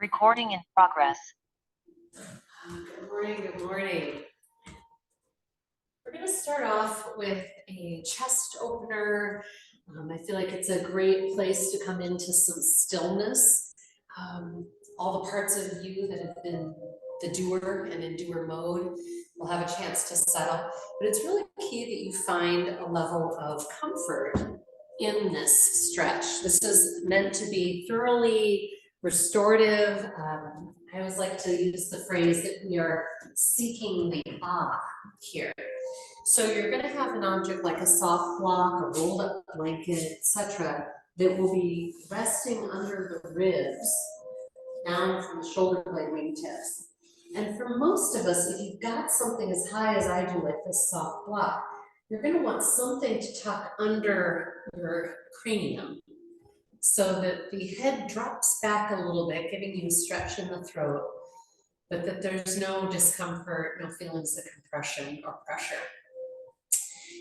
Recording in progress. Good morning, good morning. We're going to start off with a chest opener. I feel like it's a great place to come into some stillness. All the parts of you that have been the doer and in doer mode will have a chance to settle. But it's really key that you find a level of comfort in this stretch. This is meant to be thoroughly restorative. I always like to use the phrase that we are seeking the here. So you're going to have an object like a soft block, a rolled up blanket, etc., that will be resting under the ribs, down from the shoulder blade wingtips. And for most of us, if you've got something as high as I do, like this soft block, you're going to want something to tuck under your cranium so that the head drops back a little bit, giving you a stretch in the throat, but that there's no discomfort, no feelings of compression or pressure.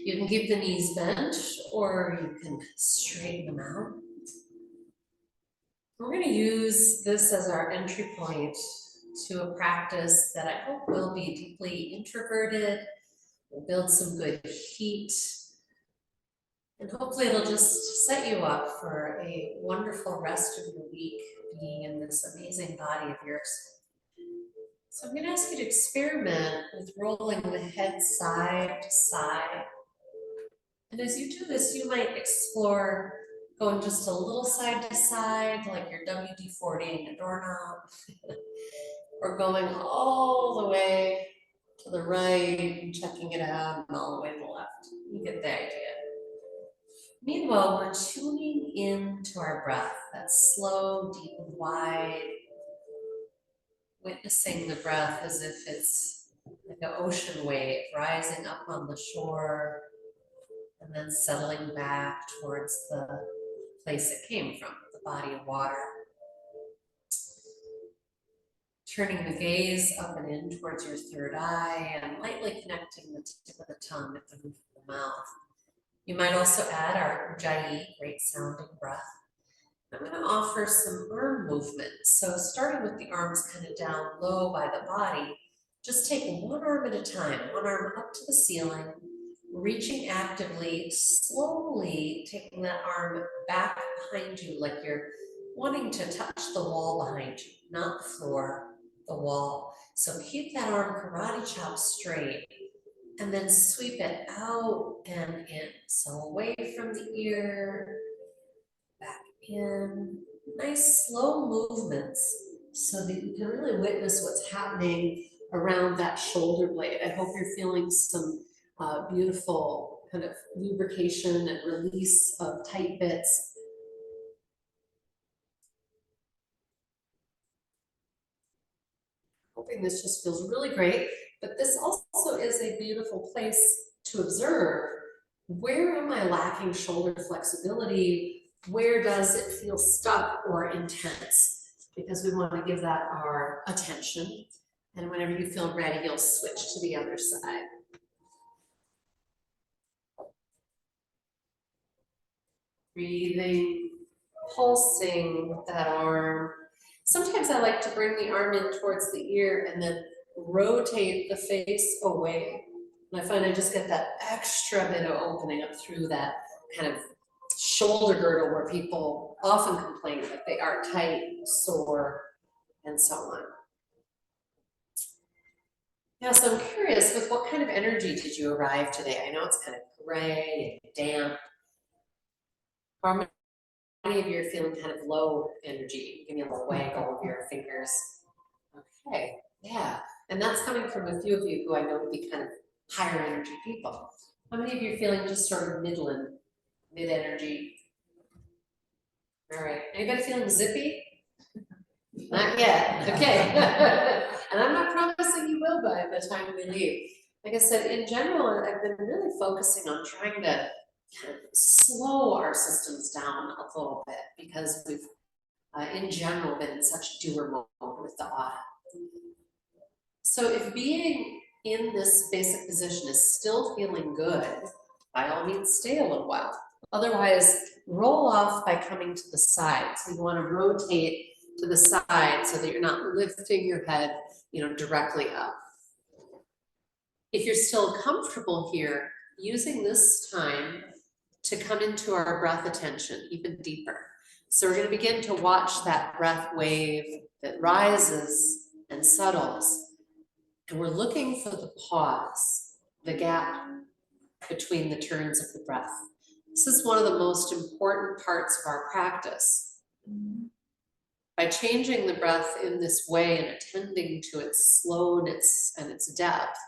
You can keep the knees bent or you can straighten them out. We're going to use this as our entry point to a practice that I hope will be deeply introverted, will build some good heat, and hopefully it'll just set you up for a wonderful rest of your week being in this amazing body of yours. So I'm going to ask you to experiment with rolling the head side to side. And as you do this, you might explore going just a little side to side, like you're WD-40ing a doorknob, or going all the way to the right and checking it out, and all the way to the left. You get the idea. Meanwhile, we're tuning into our breath, that slow, deep, and wide, witnessing the breath as if it's like an ocean wave rising up on the shore and then settling back towards the place it came from, the body of water. Turning the gaze up and in towards your third eye and lightly connecting the tip of the tongue at the roof of the mouth. You might also add our ujjayi, great sounding breath. I'm going to offer some arm movement. So starting with the arms kind of down low by the body, just take one arm at a time, one arm up to the ceiling, reaching actively, slowly taking that arm back behind you like you're wanting to touch the wall behind you, not the floor, the wall. So keep that arm karate chop straight and then sweep it out and in. So away from the ear, back in. Nice slow movements so that you can really witness what's happening around that shoulder blade. I hope you're feeling some beautiful kind of lubrication and release of tight bits. Hoping this just feels really great, but this also is a beautiful place to observe, where am I lacking shoulder flexibility? Where does it feel stuck or intense? Because we want to give that our attention. And whenever you feel ready, you'll switch to the other side. Breathing, pulsing that arm. Sometimes I like to bring the arm in towards the ear and then rotate the face away. And I find I just get that extra bit of opening up through that kind of shoulder girdle where people often complain that they are tight, sore, and so on. Yeah, so I'm curious, with what kind of energy did you arrive today? I know it's kind of gray and damp. How many of you are feeling kind of low energy? Give me a little waggle of your fingers. Okay, yeah. And that's coming from a few of you who I know would be kind of higher energy people. How many of you are feeling just sort of mid-energy? All right, anybody feeling zippy? Not yet, okay. And I'm not promising you will by the time we leave. Like I said, in general, I've been really focusing on trying to kind of slow our systems down a little bit because we've, in general, been in such doer mode with the autumn. So if being in this basic position is still feeling good, by all means, stay a little while. Otherwise, roll off by coming to the side. So you want to rotate to the side so that you're not lifting your head, directly up. If you're still comfortable here, using this time to come into our breath attention even deeper. So we're going to begin to watch that breath wave that rises and settles. And we're looking for the pause, the gap between the turns of the breath. This is one of the most important parts of our practice. By changing the breath in this way and attending to its slowness and its depth,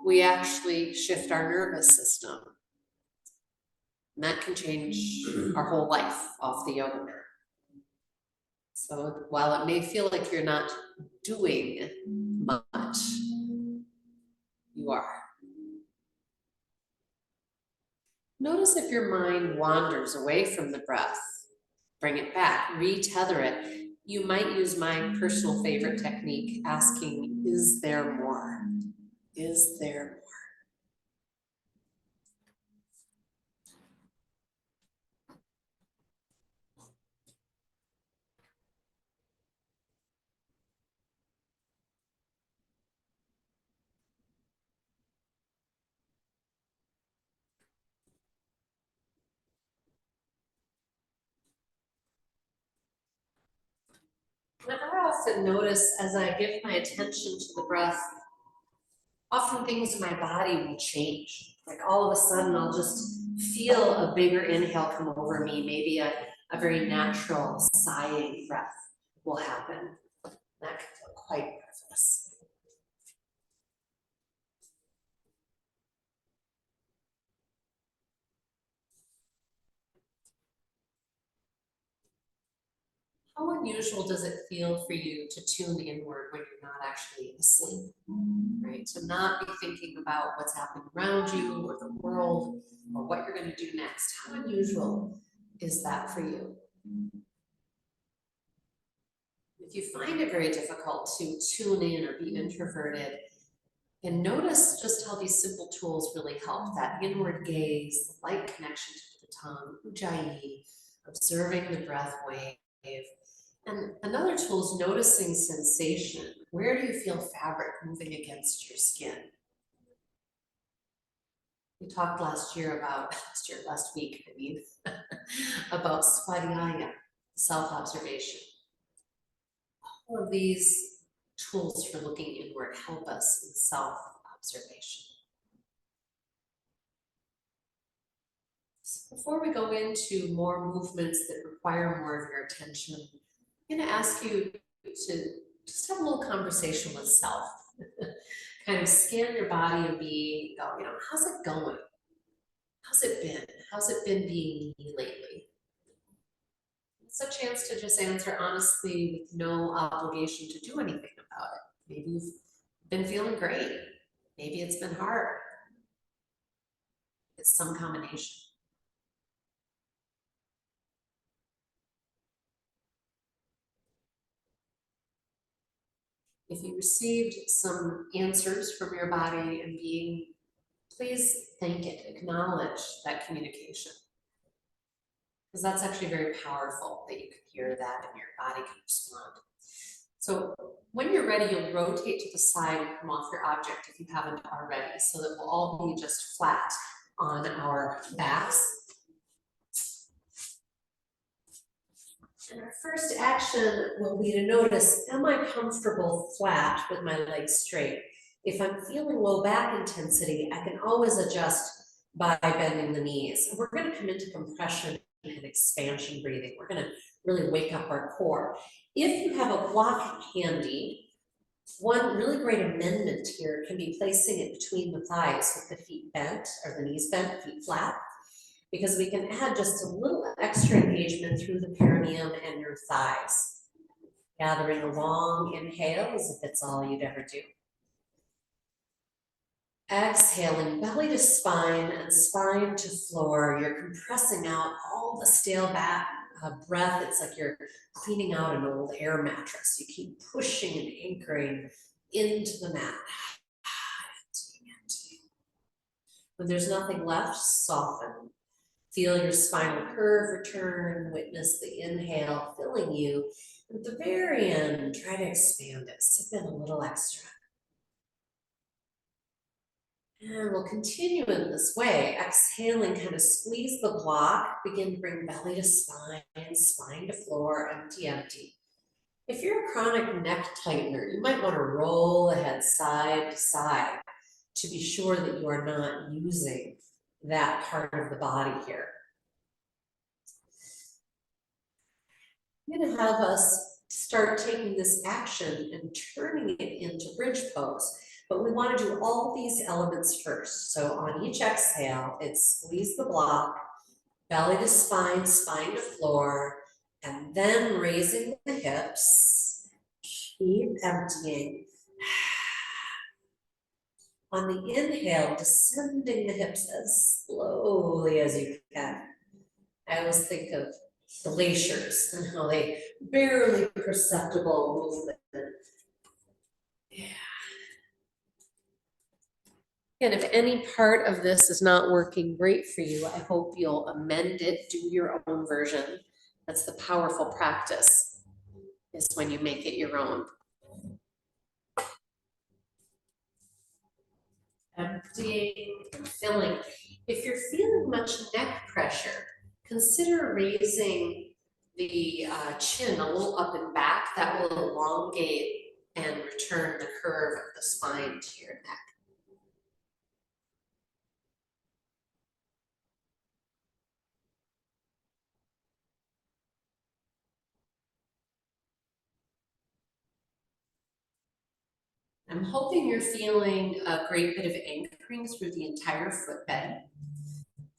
we actually shift our nervous system. And that can change our whole life off the yoga mat. So while it may feel like you're not doing much, you are. Notice if your mind wanders away from the breath, bring it back, retether it. You might use my personal favorite technique, asking, is there more? Is there more? And I often notice as I give my attention to the breath, often things in my body will change. Like all of a sudden, I'll just feel a bigger inhale come over me. Maybe a very natural sighing breath will happen. That can feel quite marvelous. How unusual does it feel for you to tune inward when you're not actually asleep, right? To not be thinking about what's happening around you or the world or what you're going to do next. How unusual is that for you? If you find it very difficult to tune in or be introverted, and notice just how these simple tools really help. That inward gaze, the light connection to the tongue, ujjayi, observing the breath wave. And another tool is noticing sensation. Where do you feel fabric moving against your skin? We talked last week, about shivaya, self-observation. All of these tools for looking inward help us in self-observation. So before we go into more movements that require more of your attention, I'm going to ask you to just have a little conversation with self. Kind of scan your body and go, how's it going? How's it been? How's it been being me lately? It's a chance to just answer honestly with no obligation to do anything about it. Maybe you've been feeling great. Maybe it's been hard. It's some combination. If you received some answers from your body and being, please thank it, acknowledge that communication. Because that's actually very powerful that you can hear that and your body can respond. So when you're ready, you'll rotate to the side and come off your object if you haven't already, so that we'll all be just flat on our backs. And our first action will be to notice, am I comfortable flat with my legs straight? If I'm feeling low back intensity, I can always adjust by bending the knees. And we're going to come into compression and expansion breathing. We're going to really wake up our core. If you have a block handy, one really great amendment here can be placing it between the thighs with the feet bent, or the knees bent, feet flat, because we can add just a little extra engagement through the perineum and your thighs. Gathering a long inhale as if it's all you'd ever do. Exhaling, belly to spine and spine to floor. You're compressing out all the stale back breath. It's like you're cleaning out an old air mattress. You keep pushing and anchoring into the mat. When there's nothing left, soften. Feel your spinal curve return, witness the inhale filling you. At the very end, try to expand it, sip in a little extra. And we'll continue in this way, exhaling, kind of squeeze the block, begin to bring belly to spine, spine to floor, empty, empty. If you're a chronic neck tightener, you might want to roll the head side to side to be sure that you are not using that part of the body here. I'm going to have us start taking this action and turning it into bridge pose. But we want to do all these elements first. So on each exhale, it's squeeze the block, belly to spine, spine to floor, and then raising the hips. Keep emptying. On the inhale, descending the hips as slowly as you can. I always think of glaciers and how they barely perceptible movement. Yeah. And if any part of this is not working great for you, I hope you'll amend it, do your own version. That's the powerful practice, is when you make it your own. Emptying and filling. If you're feeling much neck pressure, consider raising the chin a little up and back. That will elongate and return the curve of the spine to your neck. I'm hoping you're feeling a great bit of anchoring through the entire footbed.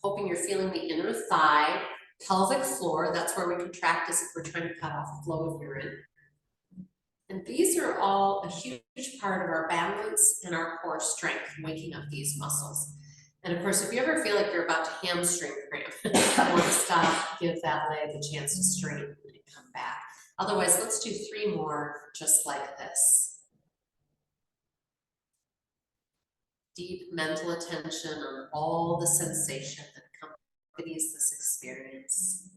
Hoping you're feeling the inner thigh, pelvic floor. That's where we contract as if we're trying to cut off the flow of urine. And these are all a huge part of our balance and our core strength, waking up these muscles. And of course, if you ever feel like you're about to hamstring cramp, you want to stop, give that leg a chance to straighten and come back. Otherwise, let's do 3 more just like this. Deep mental attention on all the sensation that accompanies this experience.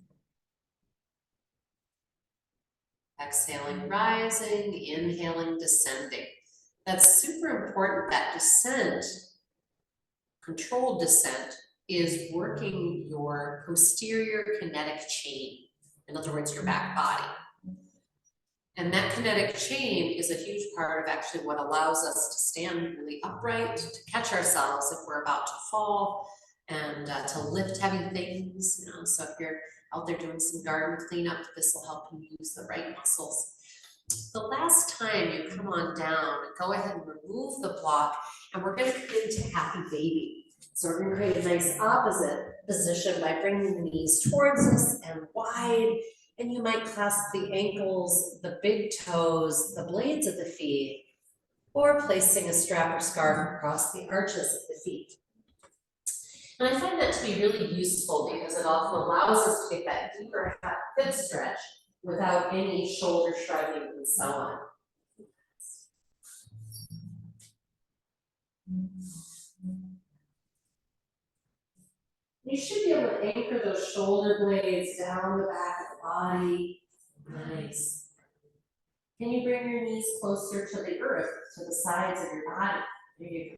Exhaling, rising, inhaling, descending. That's super important. That descent, controlled descent, is working your posterior kinetic chain. In other words, your back body. And that kinetic chain is a huge part of actually what allows us to stand really upright, to catch ourselves if we're about to fall, and to lift heavy things. You know, so if you're out there doing some garden cleanup, this will help you use the right muscles. The last time you come on down, go ahead and remove the block, and we're going to come into happy baby. So we're going to create a nice opposite position by bringing the knees towards us and wide. And you might clasp the ankles, the big toes, the blades of the feet, or placing a strap or scarf across the arches of the feet. And I find that to be really useful because it often allows us to get that deeper hip stretch without any shoulder shrugging and so on. You should be able to anchor those shoulder blades down the back of the body. Nice. Can you bring your knees closer to the earth, to the sides of your body? There you go.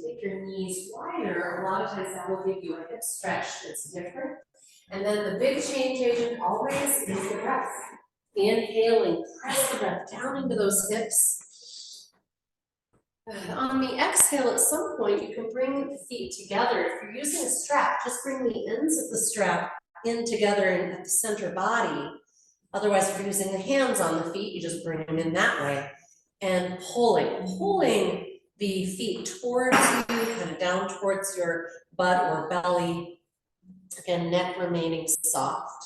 Take your knees wider. A lot of times that will give you a hip stretch that's different. And then the big change agent always is the breath. Inhaling, press the breath down into those hips. On the exhale, at some point, you can bring the feet together. If you're using a strap, just bring the ends of the strap in together and at the center body. Otherwise, if you're using the hands on the feet, you just bring them in that way. And pulling the feet towards you, kind of down towards your butt or belly. Again, neck remaining soft.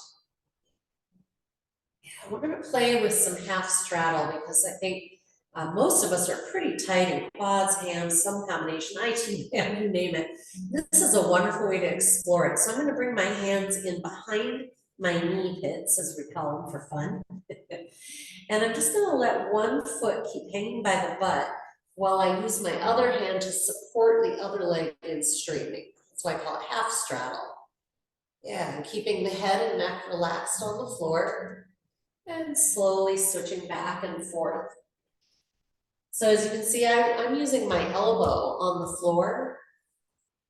We're gonna play with some half straddle because I think most of us are pretty tight in quads, hams, some combination, IT band, you name it. This is a wonderful way to explore it. So I'm gonna bring my hands in behind my knee pits, as we call them for fun. And I'm just gonna let one foot keep hanging by the butt while I use my other hand to support the other leg in straightening. That's why I call it half straddle. Yeah, and keeping the head and neck relaxed on the floor and slowly switching back and forth. So as you can see, I'm using my elbow on the floor,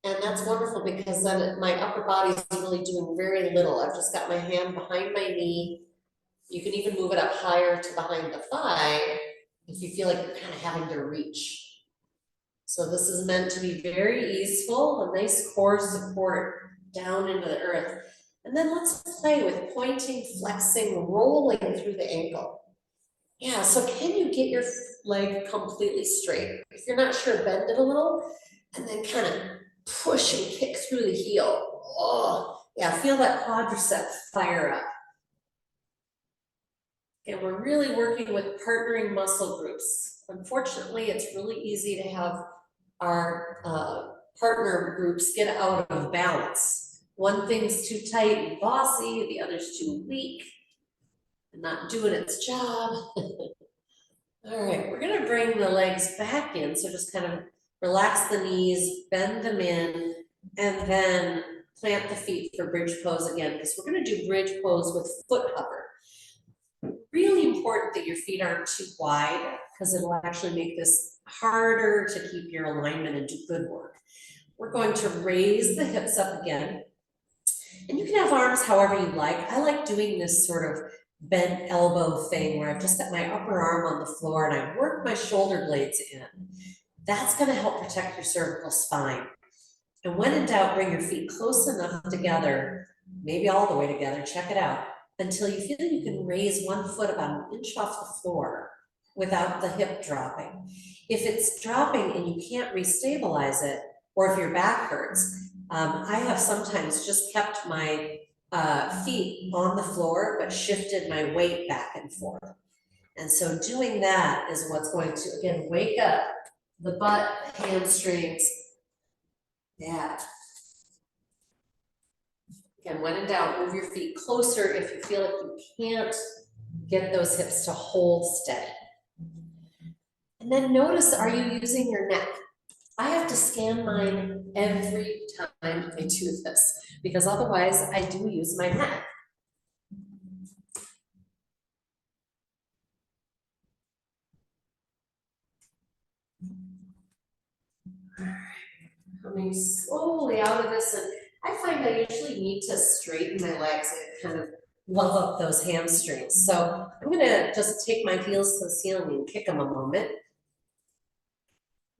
and that's wonderful because then my upper body is really doing very little. I've just got my hand behind my knee. You can even move it up higher to behind the thigh if you feel like you're kind of having to reach. So this is meant to be very easeful, a nice core support down into the earth. And then let's play with pointing, flexing, rolling through the ankle. Yeah, so can you get your leg completely straight? If you're not sure, bend it a little and then kind of push and kick through the heel. Oh, yeah, feel that quadricep fire up. And we're really working with partnering muscle groups. Unfortunately, it's really easy to have our partner groups get out of balance. One thing's too tight and bossy, the other's too weak and not doing its job. All right, we're gonna bring the legs back in, so just kind of relax the knees, bend them in, and then plant the feet for bridge pose again, because we're gonna do bridge pose with foot hover. Really important that your feet aren't too wide, because it'll actually make this harder to keep your alignment and do good work. We're going to raise the hips up again, and you can have arms however you like. I like doing this sort of bent elbow thing where I've just got my upper arm on the floor and I work my shoulder blades in. That's going to help protect your cervical spine. And when in doubt, bring your feet close enough together, maybe all the way together, check it out, until you feel you can raise one foot about an inch off the floor without the hip dropping. If it's dropping and you can't restabilize it, or if your back hurts, I have sometimes just kept my feet on the floor, but shifted my weight back and forth. And so doing that is what's going to, again, wake up the butt, hamstrings. Yeah. Again, when in doubt, move your feet closer if you feel like you can't get those hips to hold steady. And then notice, are you using your neck? I have to scan mine every time I do this, because otherwise I do use my neck. Coming slowly out of this, and I find I usually need to straighten my legs and kind of love up those hamstrings. So I'm gonna just take my heels to the ceiling and kick them a moment.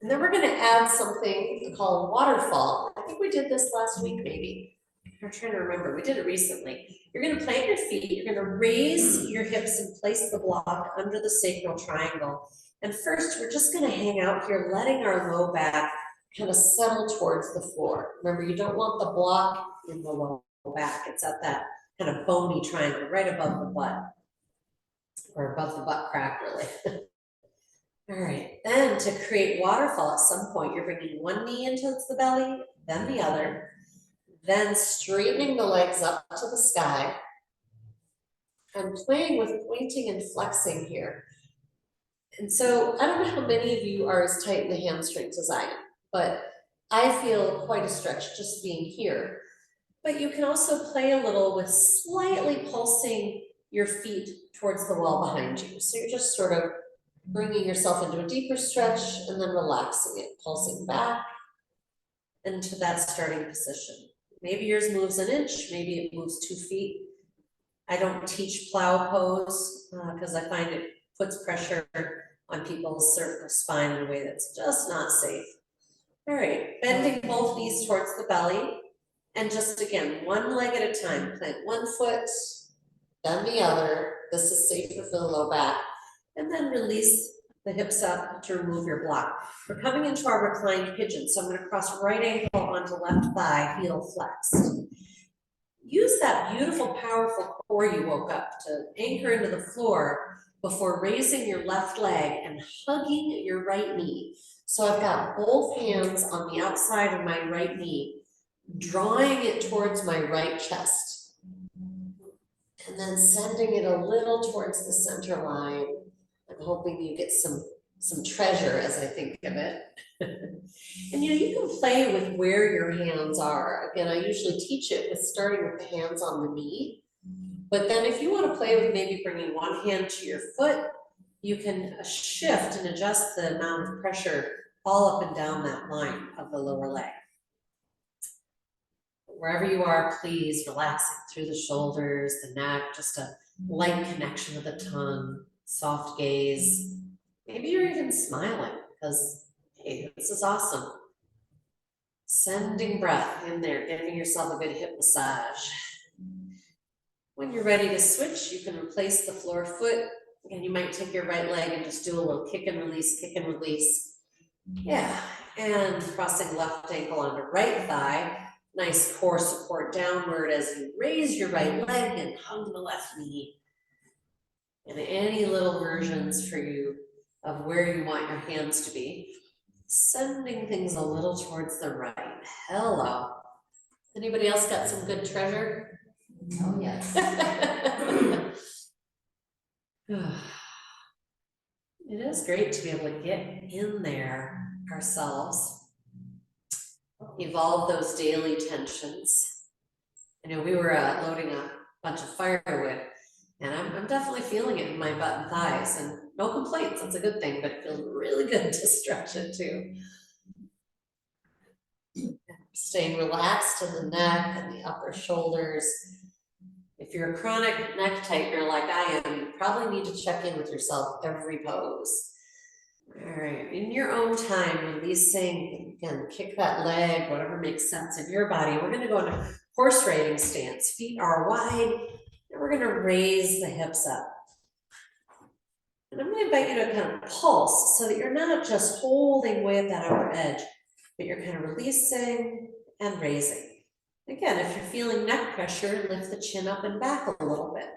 And then we're gonna add something called waterfall. I think we did this last week, maybe. I'm trying to remember, we did it recently. You're gonna plant your feet, you're gonna raise your hips and place the block under the sacral triangle. And first, we're just gonna hang out here, letting our low back kind of settle towards the floor. Remember, you don't want the block in the low back. It's at that kind of bony triangle right above the butt, or above the butt crack, really. All right, then to create waterfall at some point, you're bringing one knee into the belly, then the other, then straightening the legs up to the sky, and playing with pointing and flexing here. And so I don't know how many of you are as tight in the hamstrings as I am, but I feel quite a stretch just being here. But you can also play a little with slightly pulsing your feet towards the wall behind you. So you're just sort of bringing yourself into a deeper stretch and then relaxing it, pulsing back into that starting position. Maybe yours moves an inch, maybe it moves 2 feet. I don't teach plow pose because I find it puts pressure on people's cervical spine in a way that's just not safe. All right, bending both knees towards the belly, and just again, one leg at a time. Plant one foot, then the other. This is safer for the low back. And then release the hips up to remove your block. We're coming into our reclined pigeon, so I'm going to cross right ankle onto left thigh, heel flexed. use that beautiful, powerful core you woke up to anchor into the floor before raising your left leg and hugging your right knee. So I've got both hands on the outside of my right knee, drawing it towards my right chest, and then sending it a little towards the center line. I'm hoping you get some treasure as I think of it. And you can play with where your hands are. Again, I usually teach it with starting with the hands on the knee. But then if you want to play with maybe bringing one hand to your foot, you can shift and adjust the amount of pressure all up and down that line of the lower leg. Wherever you are, please relaxing through the shoulders, the neck, just a light connection with the tongue, soft gaze. Maybe you're even smiling because, hey, this is awesome. Sending breath in there, giving yourself a good hip massage. When you're ready to switch, you can replace the floor foot, and you might take your right leg and just do a little kick and release, kick and release. Yeah, and crossing left ankle onto right thigh. Nice core support downward as you raise your right leg and hug the left knee. And any little versions for you of where you want your hands to be. Sending things a little towards the right. Hello. Anybody else got some good treasure? Oh, yes. It is great to be able to get in there ourselves. Evolve those daily tensions. We were loading a bunch of firewood, and I'm definitely feeling it in my butt and thighs, and no complaints, that's a good thing, but it feels really good to stretch it too. Staying relaxed in the neck and the upper shoulders. If you're a chronic neck tightener like I am, you probably need to check in with yourself every pose. All right, in your own time, releasing, again, kick that leg, whatever makes sense in your body. We're gonna go into horse riding stance. Feet are wide, and we're gonna raise the hips up. And I'm gonna invite you to kind of pulse so that you're not just holding way at that upper edge, but you're kind of releasing and raising. Again, if you're feeling neck pressure, lift the chin up and back a little bit.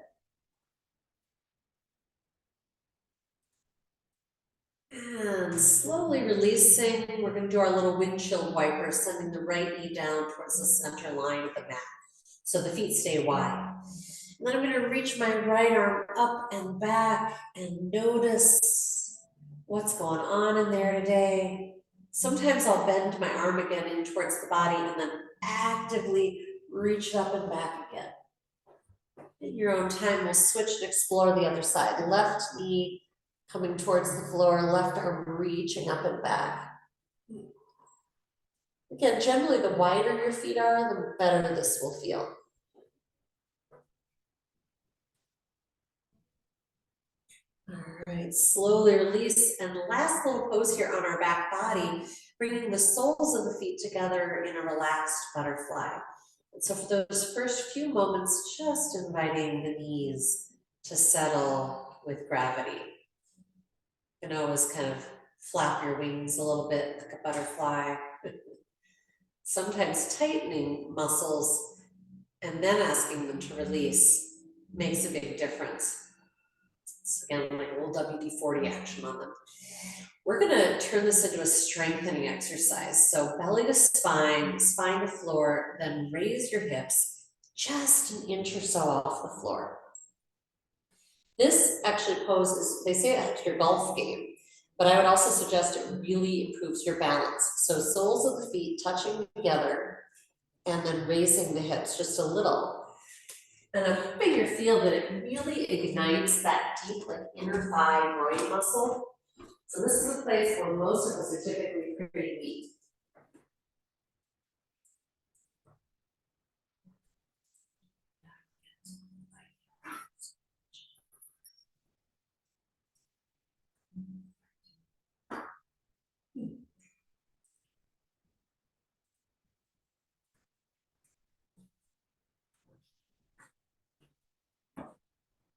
And slowly releasing, we're going to do our little windshield wiper, sending the right knee down towards the center line of the mat. So the feet stay wide. And then I'm going to reach my right arm up and back and notice what's going on in there today. Sometimes I'll bend my arm again in towards the body and then actively reach up and back again. In your own time, we'll switch and explore the other side. Left knee coming towards the floor, left arm reaching up and back. Again, generally the wider your feet are, the better this will feel. All right, slowly release, and last little pose here on our back body, bringing the soles of the feet together in a relaxed butterfly. And so for those first few moments, just inviting the knees to settle with gravity. You can always kind of flap your wings a little bit like a butterfly. Sometimes tightening muscles and then asking them to release makes a big difference. It's again like a little WD-40 action on them. We're gonna turn this into a strengthening exercise. So belly to spine, spine to floor, then raise your hips just an inch or so off the floor. This actually poses, they say it helps your golf game, but I would also suggest it really improves your balance. So soles of the feet touching together and then raising the hips just a little. And I'm hoping you feel that it really ignites that deep like inner thigh groin muscle. So this is a place where most of us are typically pretty weak.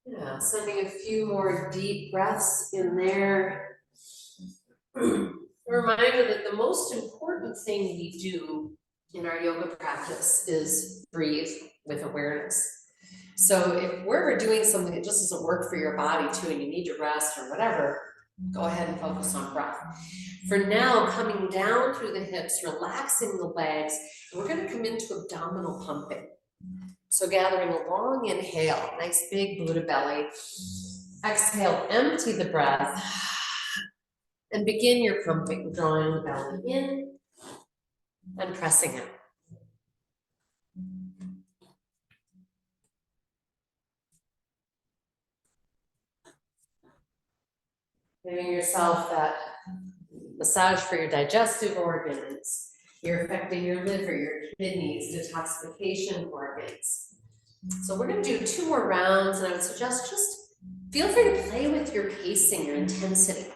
Yeah, sending a few more deep breaths in there. A reminder that the most important thing we do in our yoga practice is breathe with awareness. So if we're doing something that just doesn't work for your body too, and you need to rest or whatever, go ahead and focus on breath. For now, coming down through the hips, relaxing the legs, and we're gonna come into abdominal pumping. So gathering a long inhale, nice big Buddha belly. Exhale, empty the breath, and begin your pumping, drawing the belly in and pressing out. Giving yourself that massage for your digestive organs. You're affecting your liver, your kidneys, detoxification organs. So we're gonna do 2 more rounds, and I would suggest just feel free to play with your pacing, your intensity.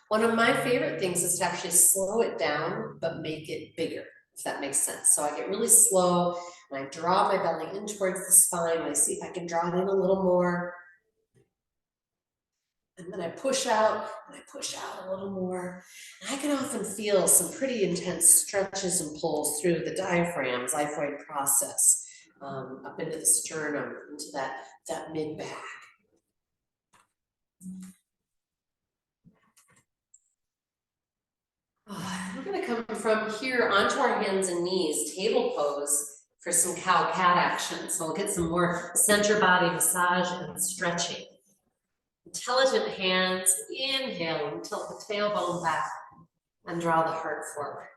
One of my favorite things is to actually slow it down, but make it bigger, if that makes sense. So I get really slow, and I draw my belly in towards the spine, and I see if I can draw it in a little more. And then I push out, and I push out a little more. And I can often feel some pretty intense stretches and pulls through the diaphragm, xiphoid process, up into the sternum, into that mid-back. We're gonna come from here onto our hands and knees, table pose for some cow-cat action. So we'll get some more center body massage and stretching. Intelligent hands, inhale and tilt the tailbone back and draw the heart forward.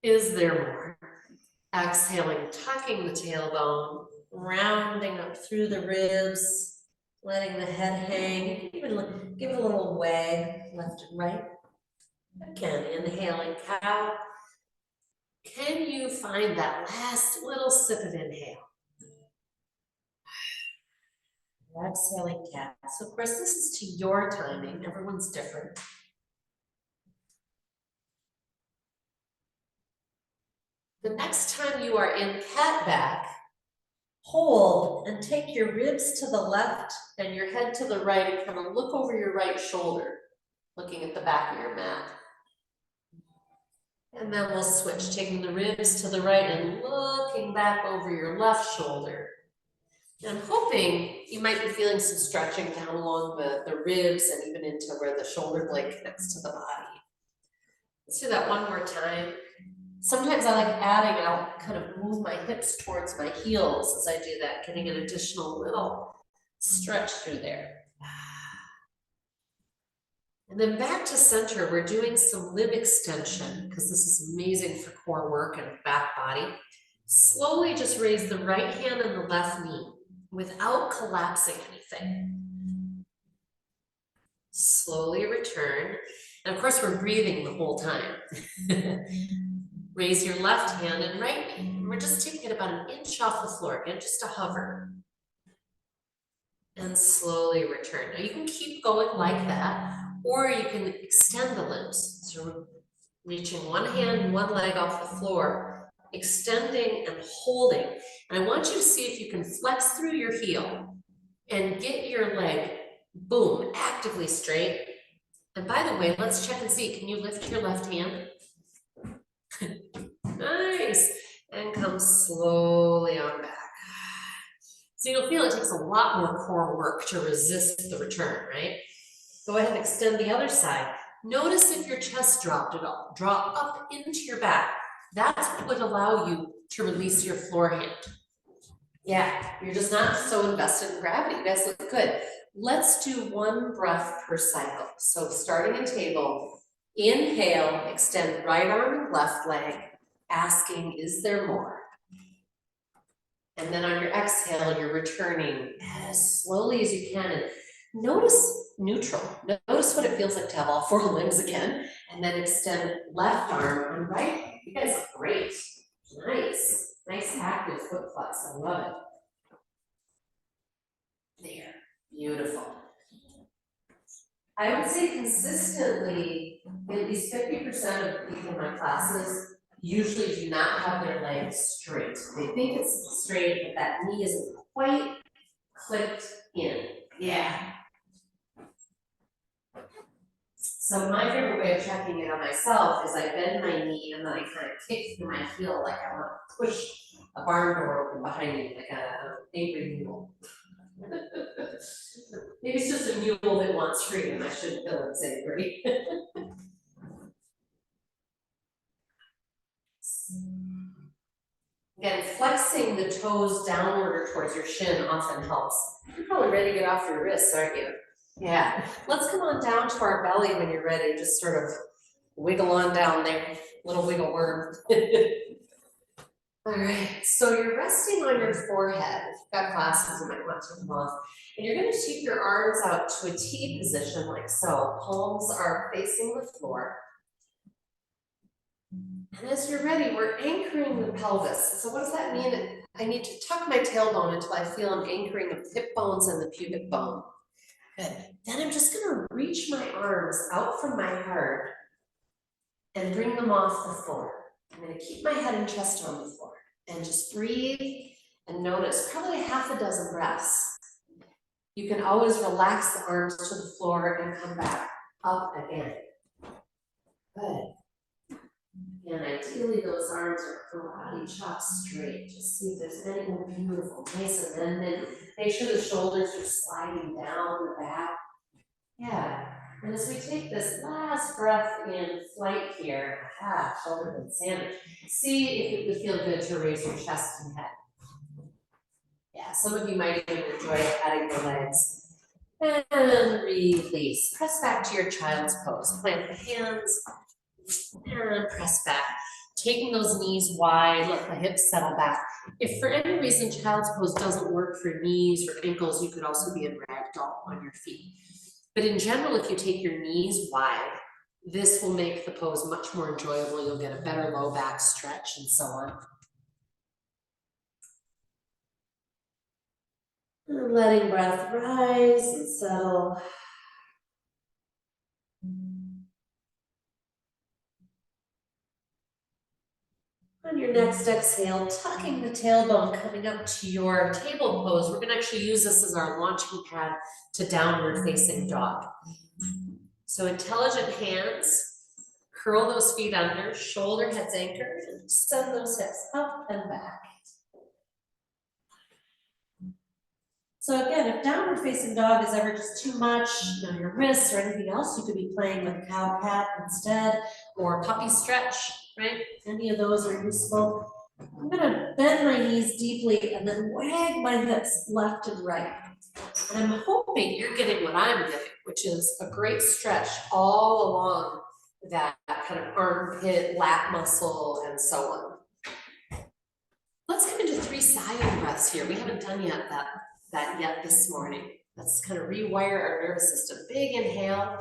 Is there more? Exhaling, tucking the tailbone, rounding up through the ribs, letting the head hang. Even give it a little wag left and right. Again, inhaling cow. Can you find that last little sip of inhale? Exhaling cat. So of course, this is to your timing. Everyone's different. The next time you are in cat back, hold and take your ribs to the left and your head to the right and kind of look over your right shoulder, looking at the back of your mat. And then we'll switch, taking the ribs to the right and looking back over your left shoulder. And I'm hoping you might be feeling some stretching down along the ribs and even into where the shoulder blade connects to the body. Let's do that one more time. Sometimes I like adding, I'll kind of move my hips towards my heels as I do that, getting an additional little stretch through there. And then back to center, we're doing some limb extension because this is amazing for core work and back body. Slowly just raise the right hand and the left knee without collapsing anything. Slowly return. And of course, we're breathing the whole time. Raise your left hand and right knee. And we're just taking it about an inch off the floor, again, just to hover. And slowly return. Now you can keep going like that, or you can extend the limbs. So we're reaching one hand, one leg off the floor, extending and holding. And I want you to see if you can flex through your heel and get your leg, boom, actively straight. And by the way, let's check and see, can you lift your left hand? Nice. And come slowly on back. So you'll feel it takes a lot more core work to resist the return, right? Go ahead and extend the other side. Notice if your chest dropped at all. Draw up into your back. That's what would allow you to release your floor hand. Yeah, you're just not so invested in gravity. You guys look good. Let's do 1 breath per cycle. So starting in table, inhale, extend right arm and left leg, asking, is there more? And then on your exhale, you're returning as slowly as you can. And notice neutral. Notice what it feels like to have all 4 limbs again. And then extend left arm and right. You guys look great. Nice. Nice active foot flex. I love it. There. Beautiful. I would say consistently, at least 50% of people in my classes usually do not have their legs straight. They think it's straight, but that knee isn't quite clicked in. Yeah. So my favorite way of checking it on myself is I bend my knee and then I kind of kick through my heel like I want to push a barn door open behind me like a angry mule. Maybe it's just a mule that wants freedom. I shouldn't feel it's angry. Again, flexing the toes downward or towards your shin often helps. You're probably ready to get off your wrists, aren't you? Yeah. Let's come on down to our belly when you're ready. Just sort of wiggle on down there. Little wiggle worm. All right, so you're resting on your forehead. If you've got glasses, you might want to take them off. And you're going to keep your arms out to a T position like so. Palms are facing the floor. And as you're ready, we're anchoring the pelvis. So what does that mean? I need to tuck my tailbone until I feel an anchoring of the hip bones and the pubic bone. Good. Then I'm just going to reach my arms out from my heart and bring them off the floor. I'm going to keep my head and chest on the floor and just breathe and notice probably a half a dozen breaths. You can always relax the arms to the floor and come back up again. Good. And ideally those arms are karate chop straight. Just see if there's anything beautiful, nice and then make sure the shoulders are sliding down the back. Yeah. And as we take this last breath in flight here, shoulder blade sandwich, see if it would feel good to raise your chest and head. Yeah, some of you might even enjoy patting the legs. And release. Press back to your child's pose. Plant the hands and press back. Taking those knees wide, let the hips settle back. If for any reason child's pose doesn't work for knees or ankles, you could also be in ragdoll on your feet. But in general, if you take your knees wide, this will make the pose much more enjoyable. You'll get a better low back stretch and so on. And letting breath rise and settle. On your next exhale, tucking the tailbone, coming up to your table pose. We're going to actually use this as our launching pad to downward facing dog. So intelligent hands, curl those feet under, shoulder heads anchored, and send those hips up and back. So again, if downward facing dog is ever just too much on your wrists or anything else, you could be playing with cow cat instead, or puppy stretch, right? Any of those are useful. I'm gonna bend my knees deeply and then wag my hips left and right. And I'm hoping you're getting what I'm getting, which is a great stretch all along that kind of armpit, lat muscle, and so on. Let's come into 3 silent breaths here. We haven't done that yet this morning. Let's kind of rewire our nervous system. Big inhale.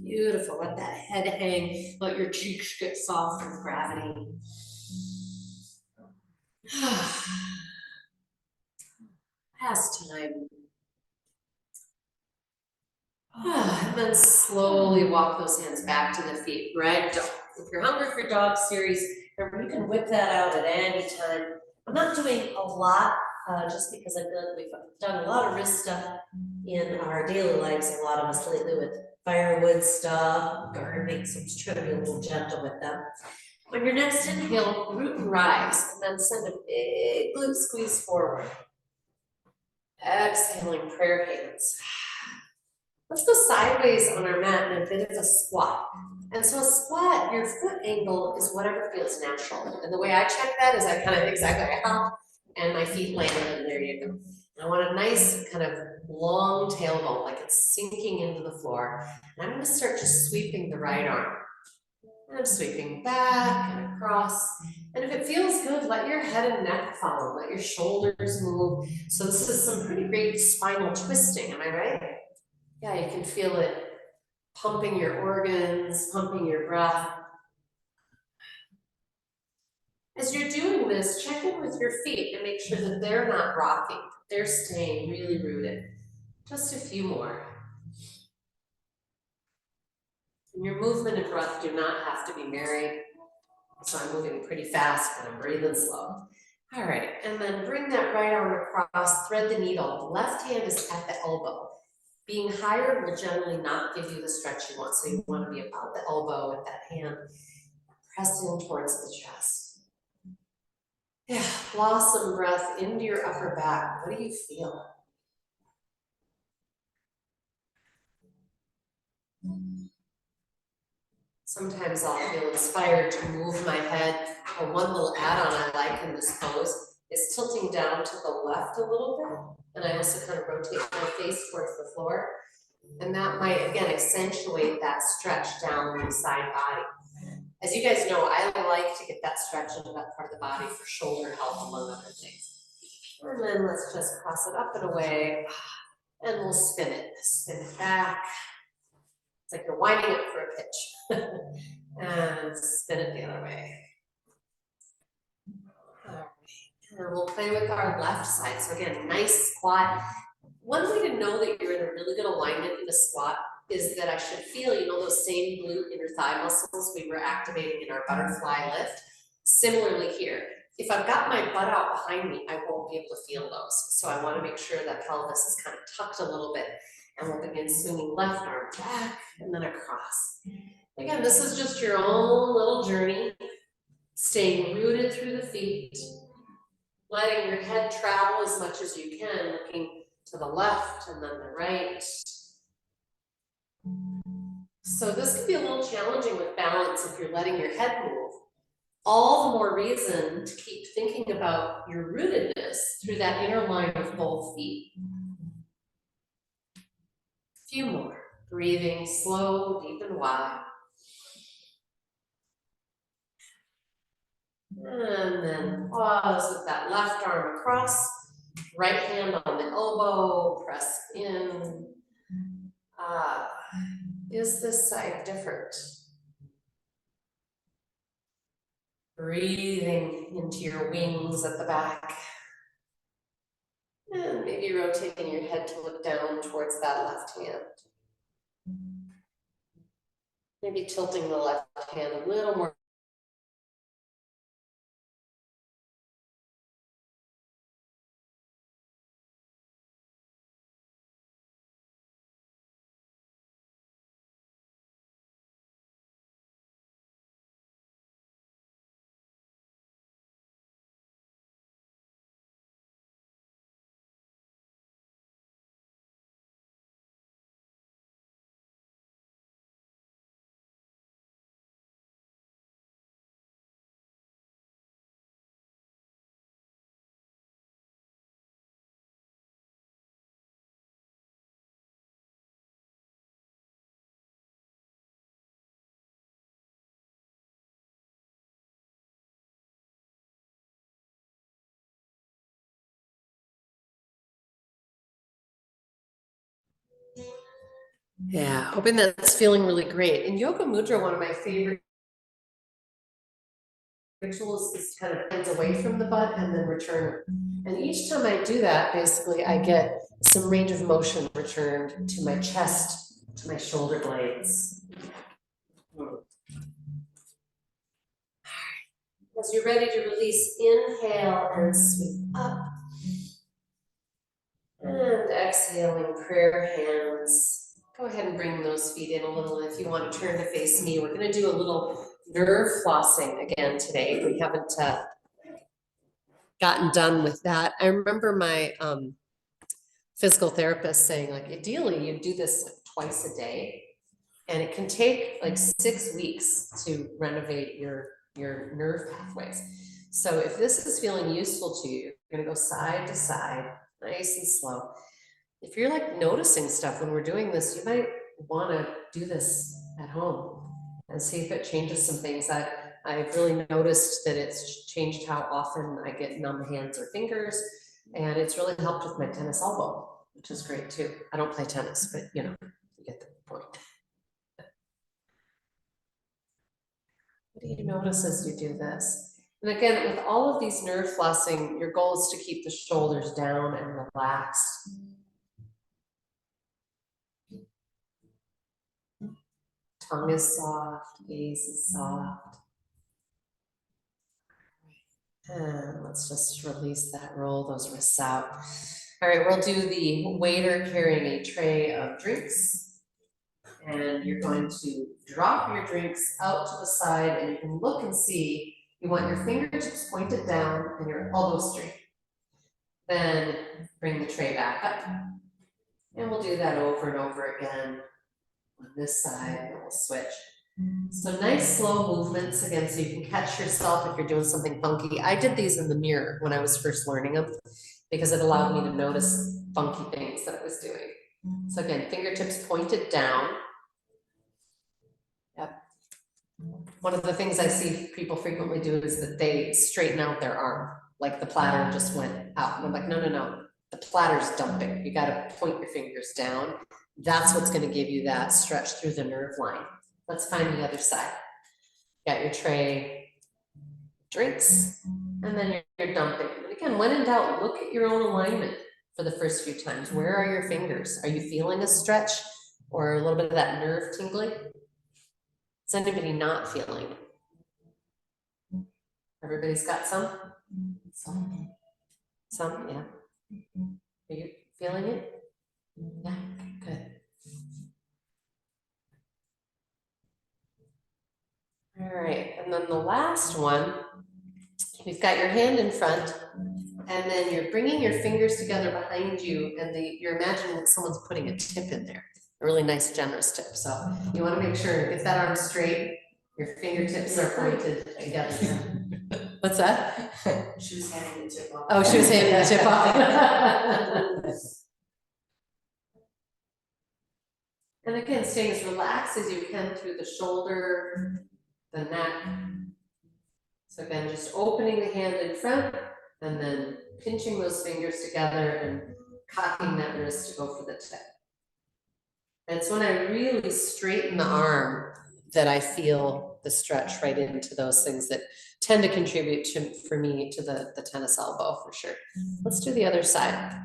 Beautiful. Let that head hang. Let your cheeks get soft with gravity. Last time. And then slowly walk those hands back to the feet. Right dog. If you're hungry for dog series, remember you can whip that out at any time. I'm not doing a lot just because I feel like we've done a lot of wrist stuff in our daily lives, a lot of us lately with firewood stuff, gardening, so I'm just trying to be a little gentle with them. On your next inhale, root and rise, and then send a big glute squeeze forward. Exhaling, prayer hands. Let's go sideways on our mat in a bit of a squat. And so a squat, your foot angle is whatever feels natural. And the way I check that is I kind of exactly hop and my feet land, and there you go. And I want a nice kind of long tailbone, like it's sinking into the floor. And I'm going to start just sweeping the right arm. And I'm sweeping back and across. And if it feels good, let your head and neck follow. Let your shoulders move. So this is some pretty great spinal twisting, am I right? Yeah, you can feel it pumping your organs, pumping your breath. As you're doing this, check in with your feet and make sure that they're not rocking. They're staying really rooted. Just a few more. And your movement and breath do not have to be merry. So I'm moving pretty fast, but I'm breathing slow. All right, and then bring that right arm across, thread the needle. The left hand is at the elbow. Being higher will generally not give you the stretch you want, so you want to be about the elbow with that hand pressed in towards the chest. Yeah, blossom breath into your upper back. What do you feel? Sometimes I'll feel inspired to move my head. One little add-on I like in this pose is tilting down to the left a little bit, and I also kind of rotate my face towards the floor. And that might, again, accentuate that stretch down the side body. As you guys know, I like to get that stretch into that part of the body for shoulder health, among other things. And then let's just cross it up and away, and we'll spin it back. It's like you're winding up for a pitch. And spin it the other way. All right. And we'll play with our left side. So again, nice squat. One way to know that you're in a really good alignment in a squat is that I should feel, those same glute inner thigh muscles we were activating in our butterfly lift. Similarly here, if I've got my butt out behind me, I won't be able to feel those. So I want to make sure that pelvis is kind of tucked a little bit. And we'll begin swinging left arm back and then across. Again, this is just your own little journey, staying rooted through the feet, letting your head travel as much as you can, looking to the left and then the right. So this can be a little challenging with balance if you're letting your head move. All the more reason to keep thinking about your rootedness through that inner line of both feet. A few more. Breathing slow, deep and wide. And then pause with that left arm across, right hand on the elbow, press in. Is this side different? Breathing into your wings at the back. And maybe rotating your head to look down towards that left hand. Maybe tilting the left hand a little more. Yeah, hoping that's feeling really great. In Yoga Mudra, one of my favorite rituals is kind of hands away from the butt and then return. And each time I do that, basically I get some range of motion returned to my chest, to my shoulder blades. As you're ready to release, inhale and sweep up. And exhaling, prayer hands. Go ahead and bring those feet in a little. If you want to turn to face me, we're going to do a little nerve flossing again today. We haven't gotten done with that. I remember my physical therapist saying, like, ideally you do this like twice a day, and it can take like 6 weeks to renovate your nerve pathways. So if this is feeling useful to you, you're going to go side to side, nice and slow. If you're like noticing stuff when we're doing this, you might want to do this at home and see if it changes some things. I've really noticed that it's changed how often I get numb hands or fingers, and it's really helped with my tennis elbow, which is great too. I don't play tennis, but you get the point. What do you notice as you do this? And again, with all of these nerve flossing, your goal is to keep the shoulders down and relaxed. Tongue is soft, gaze is soft. And let's just release that, roll those wrists out. All right, we'll do the waiter carrying a tray of drinks. And you're going to drop your drinks out to the side, and you can look and see, you want your fingertips pointed down and your elbows straight. Then bring the tray back up. And we'll do that over and over again on this side, and we'll switch. So nice slow movements again, so you can catch yourself if you're doing something funky. I did these in the mirror when I was first learning them because it allowed me to notice funky things that I was doing. So again, fingertips pointed down. Yep. One of the things I see people frequently do is that they straighten out their arm, like the platter just went out. And I'm like, no, no, no, the platter's dumping. You gotta point your fingers down. That's what's gonna give you that stretch through the nerve line. Let's find the other side. Got your tray, drinks, and then you're dumping. And again, when in doubt, look at your own alignment for the first few times. Where are your fingers? Are you feeling a stretch or a little bit of that nerve tingling? Is anybody not feeling it? Everybody's got some? Some, yeah. Are you feeling it? Yeah, good. All right, and then the last one, you've got your hand in front, and then you're bringing your fingers together behind you, and you're imagining that someone's putting a tip in there, a really nice, generous tip. So you want to make sure, get that arm straight, your fingertips are pointed together. What's that? She was handing the tip off. Oh, she was handing the tip off. And again, staying as relaxed as you can through the shoulder, the neck. So again, just opening the hand in front and then pinching those fingers together and cocking that wrist to go for the tip. And it's when I really straighten the arm that I feel the stretch right into those things that tend to contribute to, for me, to the tennis elbow for sure. Let's do the other side.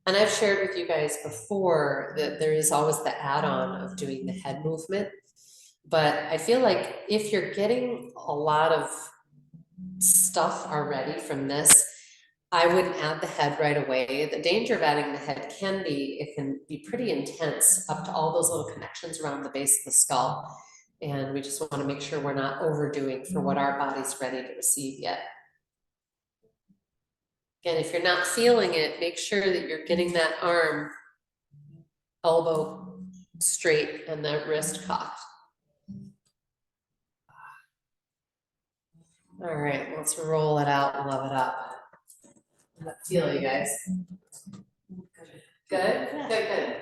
And I've shared with you guys before that there is always the add-on of doing the head movement. But I feel like if you're getting a lot of stuff already from this, I wouldn't add the head right away. The danger of adding the head it can be pretty intense up to all those little connections around the base of the skull. And we just want to make sure we're not overdoing for what our body's ready to receive yet. Again, if you're not feeling it, make sure that you're getting that arm, elbow straight and that wrist cocked. All right, let's roll it out and love it up. How's that feel, you guys? Good, good, good.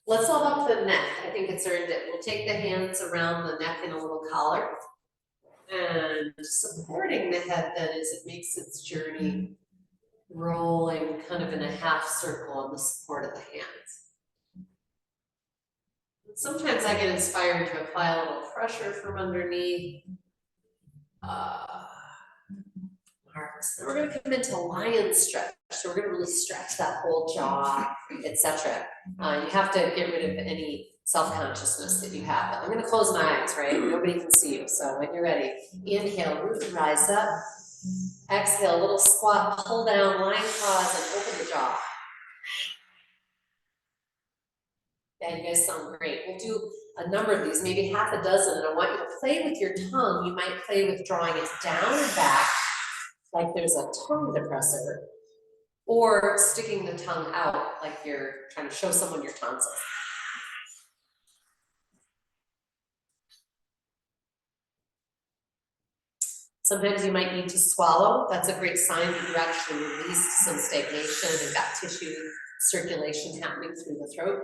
Let's hold up the neck. I think it's earned it. We'll take the hands around the neck in a little collar. And supporting the head then as it makes its journey, rolling kind of in a half circle on the support of the hands. Sometimes I get inspired to apply a little pressure from underneath. Then we're going to come into lion stretch. So we're going to really stretch that whole jaw, etc. You have to get rid of any self-consciousness that you have. I'm going to close my eyes, right? Nobody can see you. So when you're ready, inhale, root and rise up. Exhale, little squat, pull down, lion pause, and open the jaw. Yeah, you guys sound great. We'll do a number of these, maybe half a dozen, and I want you to play with your tongue. You might play with drawing it down and back, like there's a tongue depressor, or sticking the tongue out, like you're trying to show someone your tonsils. Sometimes you might need to swallow. That's a great sign that you actually released some stagnation and got tissue circulation happening through the throat.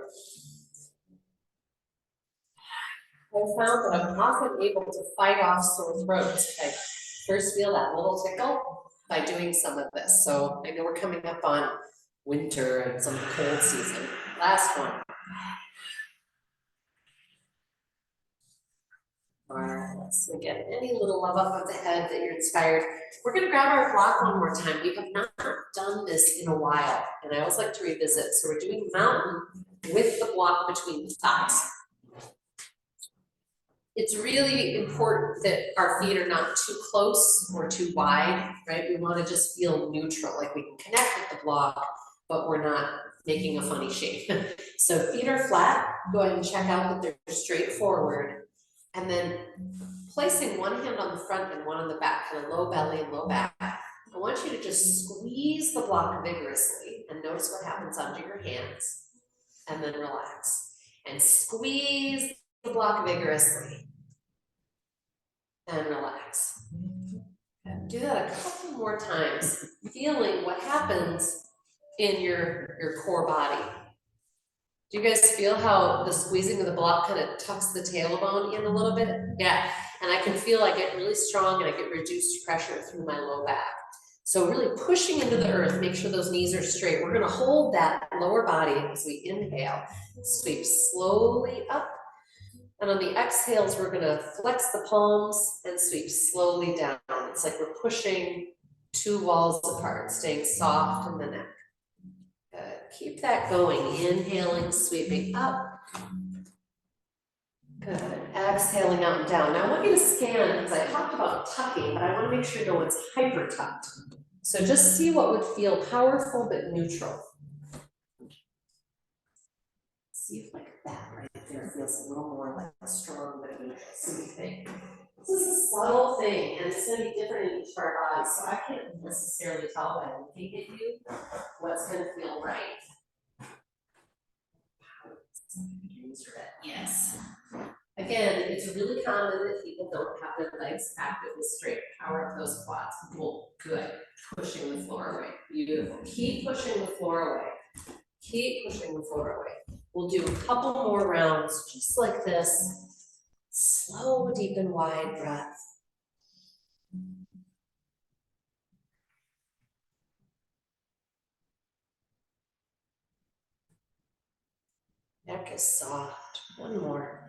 I found that I'm often able to fight off sore throats if I first feel that little tickle by doing some of this. So I know we're coming up on winter and some cold season. Last one. Marvelous. Again, any little love up of the head that you're inspired. We're going to grab our block one more time. We have not done this in a while, and I always like to revisit. So we're doing mountain with the block between the thighs. It's really important that our feet are not too close or too wide, right? We want to just feel neutral, like we can connect with the block, but we're not making a funny shape. So feet are flat, go ahead and check out that they're straight forward. And then placing one hand on the front and one on the back, kind of low belly and low back. I want you to just squeeze the block vigorously and notice what happens under your hands, and then relax. And squeeze the block vigorously and relax. And do that a couple more times, feeling what happens in your core body. Do you guys feel how the squeezing of the block kind of tucks the tailbone in a little bit? Yeah, and I can feel I get really strong and I get reduced pressure through my low back. So really pushing into the earth, make sure those knees are straight. We're gonna hold that lower body as we inhale, sweep slowly up. And on the exhales, we're gonna flex the palms and sweep slowly down. It's like we're pushing two walls apart, staying soft in the neck. Good, keep that going, inhaling, sweeping up. Good, exhaling out and down. Now I want you to scan, because I talked about tucking, but I wanna make sure no one's hyper tucked. So just see what would feel powerful but neutral. See if like that right there feels a little more like strong but neutral. So you think, this is a subtle thing and it's gonna be different in each of our bodies. So I can't necessarily tell by looking at you what's gonna feel right. Yes. Again, it's really common that people don't have their legs actively straight. Power up those quads. Well, good. Pushing the floor away. Beautiful. Keep pushing the floor away. Keep pushing the floor away. We'll do a couple more rounds just like this. Slow, deep, and wide breath. Neck is soft. One more.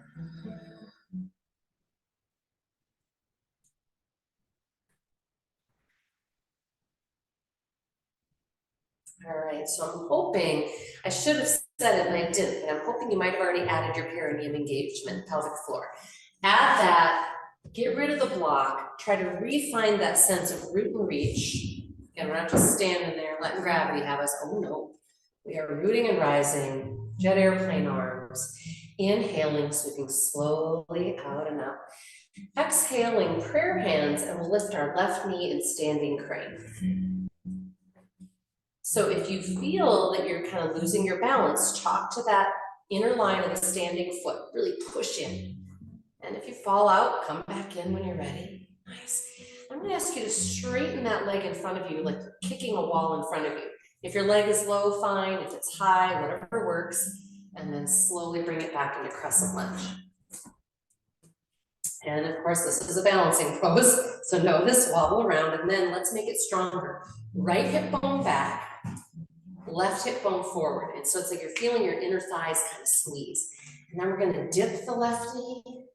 All right, so I'm hoping, I should have said it and I didn't, but I'm hoping you might have already added your perineum engagement, pelvic floor. Add that, get rid of the block, try to refine that sense of root and reach. Again, we're not just standing there letting gravity have us. Oh no, we are rooting and rising, jet airplane arms, inhaling, sweeping slowly out and up. Exhaling, prayer hands, and we'll lift our left knee in standing crane. So if you feel that you're kind of losing your balance, chalk to that inner line of the standing foot, really push in. And if you fall out, come back in when you're ready. Nice. I'm gonna ask you to straighten that leg in front of you, like you're kicking a wall in front of you. If your leg is low, fine. If it's high, whatever works. And then slowly bring it back into crescent lunge. And of course, this is a balancing pose. So know this, wobble around, and then let's make it stronger. Right hip bone back. Left hip bone forward. And so it's like you're feeling your inner thighs kind of squeeze. And then we're going to dip the left knee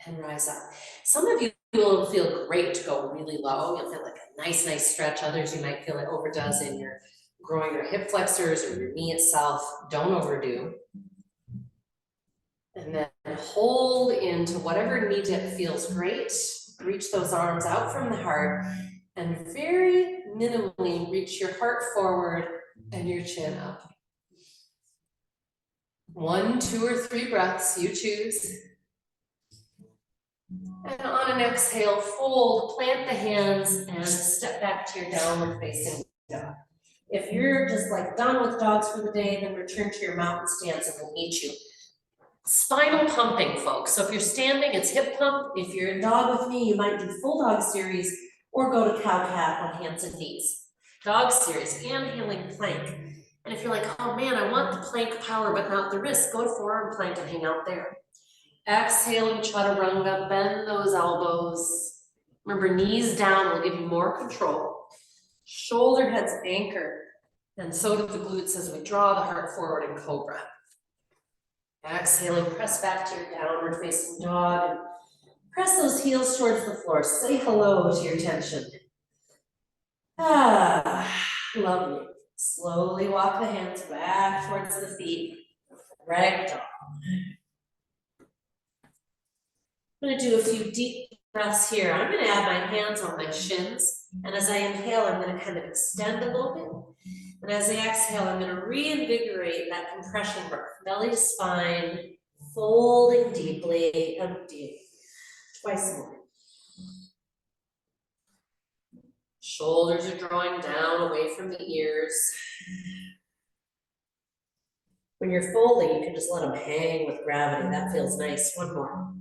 and rise up. Some of you will feel great to go really low. You'll feel like a nice stretch. Others you might feel it overdoes in your groin or hip flexors or your knee itself. Don't overdo. And then hold into whatever knee dip feels great. Reach those arms out from the heart and very minimally reach your heart forward and your chin up. 1, 2, or 3 breaths, you choose. And on an exhale, fold, plant the hands, and step back to your downward facing dog. If you're just like done with dogs for the day, then return to your mountain stance and we'll meet you. Spinal pumping, folks. So if you're standing, it's hip pump. If you're in dog with me, you might do full dog series or go to cow cat on hands and knees. Dog series, inhaling plank. And if you're like, oh man, I want the plank power but not the wrist, go to forearm plank and hang out there. Exhaling chaturanga, bend those elbows. Remember, knees down will give you more control. Shoulder heads anchor, and so do the glutes as we draw the heart forward in cobra. Exhaling, press back to your downward facing dog and press those heels towards the floor. Say hello to your tension. Lovely. Slowly walk the hands back towards the feet. Ragdoll. I'm gonna do a few deep breaths here. I'm gonna add my hands on my shins, and as I inhale, I'm gonna kind of extend a little bit. And as I exhale, I'm gonna reinvigorate that compression breath. Belly to spine, folding deeply, empty. Twice more. Shoulders are drawing down away from the ears. When you're folding, you can just let them hang with gravity. That feels nice. One more.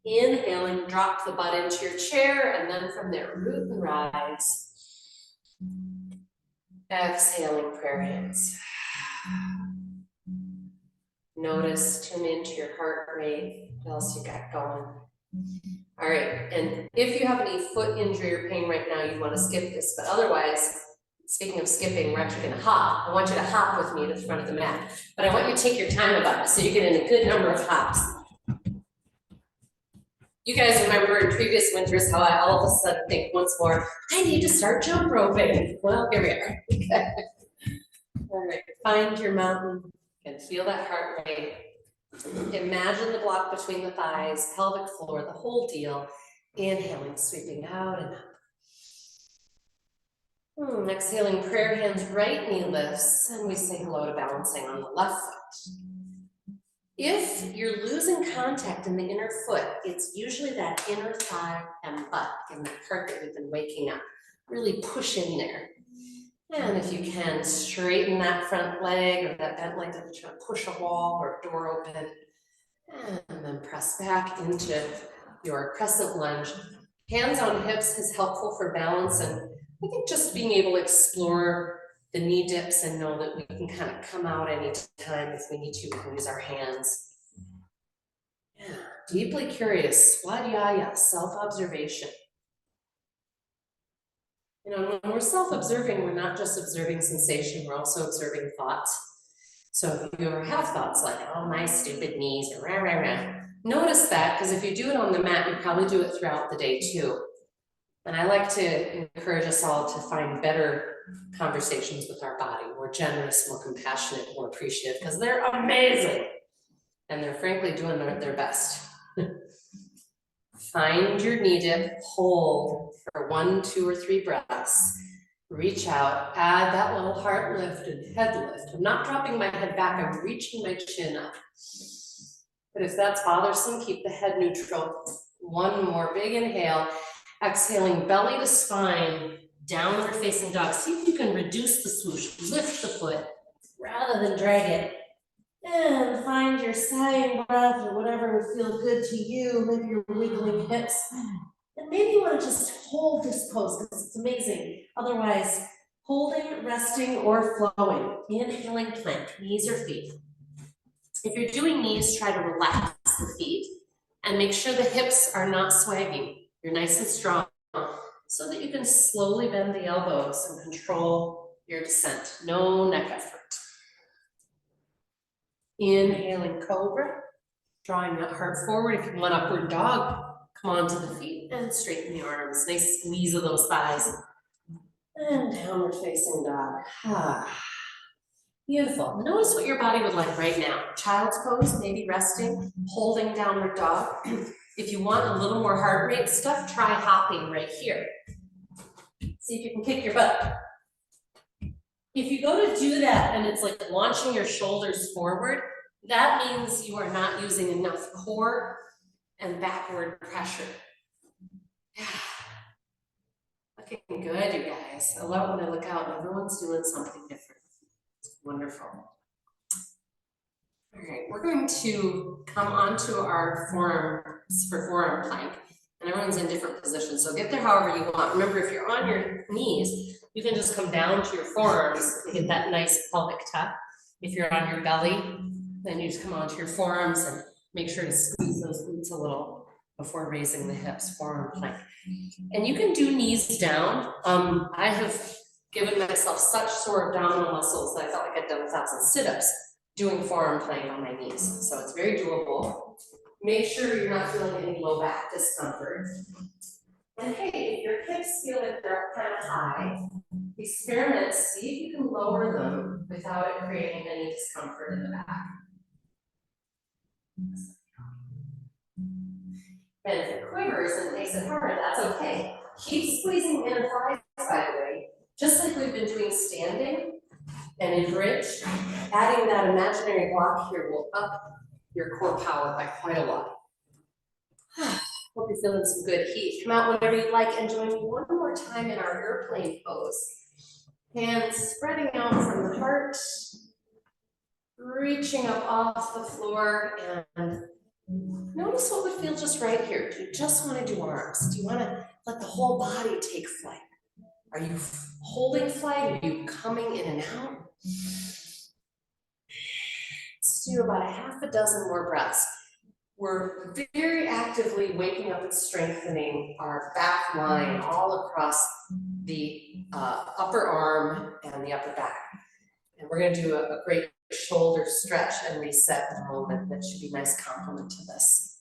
Inhaling, drop the butt into your chair, and then from there, root and rise. Exhaling, prayer hands. Notice, tune into your heart rate. What else you got going? All right, and if you have any foot injury or pain right now, you want to skip this, but otherwise, speaking of skipping, we're actually gonna hop. I want you to hop with me to the front of the mat, but I want you to take your time about it so you get in a good number of hops. You guys remember in previous winters how I all of a sudden think once more, I need to start jump roping. Well, here we are. Okay. All right, find your mountain and feel that heart rate. Imagine the block between the thighs, pelvic floor, the whole deal. Inhaling, sweeping out and up. Exhaling, prayer hands, right knee lifts, and we say hello to balancing on the left foot. If you're losing contact in the inner foot, it's usually that inner thigh and butt in that part that we've been waking up. Really push in there. And if you can, straighten that front leg or that bent leg that you're trying to push a wall or a door open. And then press back into your crescent lunge. Hands on hips is helpful for balance, and I think just being able to explore the knee dips and know that we can kind of come out anytime if we need to. We can use our hands. Yeah. Deeply curious, swadhyaya, self-observation. You know, when we're self-observing, we're not just observing sensation, we're also observing thoughts. So if you ever have thoughts like, oh, my stupid knees, or rah, rah, rah, notice that, because if you do it on the mat, you probably do it throughout the day too. And I like to encourage us all to find better conversations with our body, more generous, more compassionate, more appreciative, because they're amazing. And they're frankly doing their best. Find your knee dip, hold for 1, 2, or 3 breaths. Reach out, add that little heart lift and head lift. I'm not dropping my head back, I'm reaching my chin up. But if that's bothersome, keep the head neutral. One more big inhale. Exhaling, belly to spine, downward facing dog. See if you can reduce the swoosh, lift the foot rather than drag it. And find your sighing breath or whatever would feel good to you. Maybe you're wiggling hips. And maybe you want to just hold this pose because it's amazing. Otherwise, holding, resting, or flowing. Inhaling plank, knees or feet. If you're doing knees, try to relax the feet and make sure the hips are not swagging. You're nice and strong so that you can slowly bend the elbows and control your descent. No neck effort. Inhaling cobra, drawing that heart forward. If you want upward dog, come onto the feet and straighten the arms. Nice squeeze of those thighs. And downward facing dog. Beautiful. Notice what your body would like right now. Child's pose, maybe resting, holding downward dog. If you want a little more heart rate stuff, try hopping right here. See if you can kick your butt. If you go to do that and it's like launching your shoulders forward, that means you are not using enough core and backward pressure. Looking good, you guys. I love when I look out and everyone's doing something different. It's wonderful. All right, we're going to come onto our forearms for forearm plank, and everyone's in different positions, so get there however you want. Remember, if you're on your knees, you can just come down to your forearms to get that nice pelvic tuck. If you're on your belly, then you just come onto your forearms and make sure to squeeze those glutes a little before raising the hips, forearm plank. And you can do knees down. I have given myself such sore abdominal muscles that I felt like I'd done 1,000 sit-ups doing forearm plank on my knees. So it's very doable. Make sure you're not feeling any low back discomfort. And hey, if your hips feel like they're kind of high, experiment, see if you can lower them without it creating any discomfort in the back. And if it quivers and makes it harder, that's okay. Keep squeezing the inner thighs, by the way, just like we've been doing standing and in bridge. Adding that imaginary block here will up your core power by quite a lot. Hope you're feeling some good heat. Come out whenever you like and join me one more time in our airplane pose. Hands spreading out from the heart, reaching up off the floor, and notice what would feel just right here. Do you just want to do arms? Do you want to let the whole body take flight? Are you holding flight? Are you coming in and out? Let's do about a half a dozen more breaths. We're very actively waking up and strengthening our back line all across the upper arm and the upper back. And we're going to do a great shoulder stretch and reset in a moment. That should be a nice complement to this.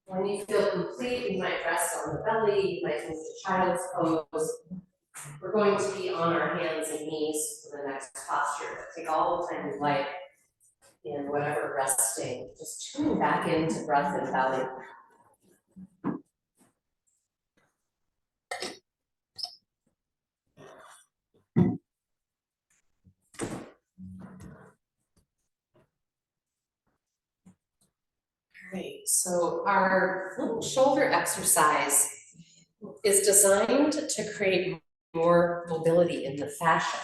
When you feel complete, you might rest on the belly, you might move to child's pose. We're going to be on our hands and knees for the next posture. Take all the time you like in whatever resting. Just tune back into breath and belly. All right, so our little shoulder exercise is designed to create more mobility in the fascia,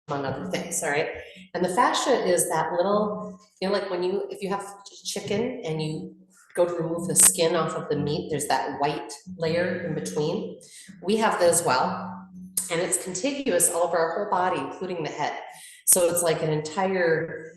among other things, all right? And the fascia is that little, like if you have chicken and you go to remove the skin off of the meat, there's that white layer in between. We have that as well, and it's contiguous all over our whole body, including the head. So it's like an entire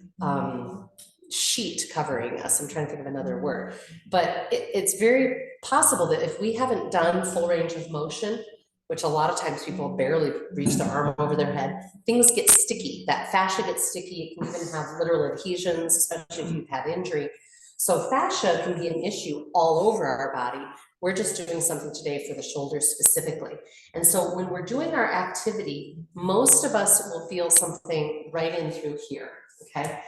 sheet covering us. I'm trying to think of another word, but it's very possible that if we haven't done full range of motion, which a lot of times people barely reach their arm over their head, things get sticky. That fascia gets sticky. It can even have literal adhesions, especially if you've had injury. So fascia can be an issue all over our body. We're just doing something today for the shoulders specifically. And so when we're doing our activity, most of us will feel something right in through here, okay?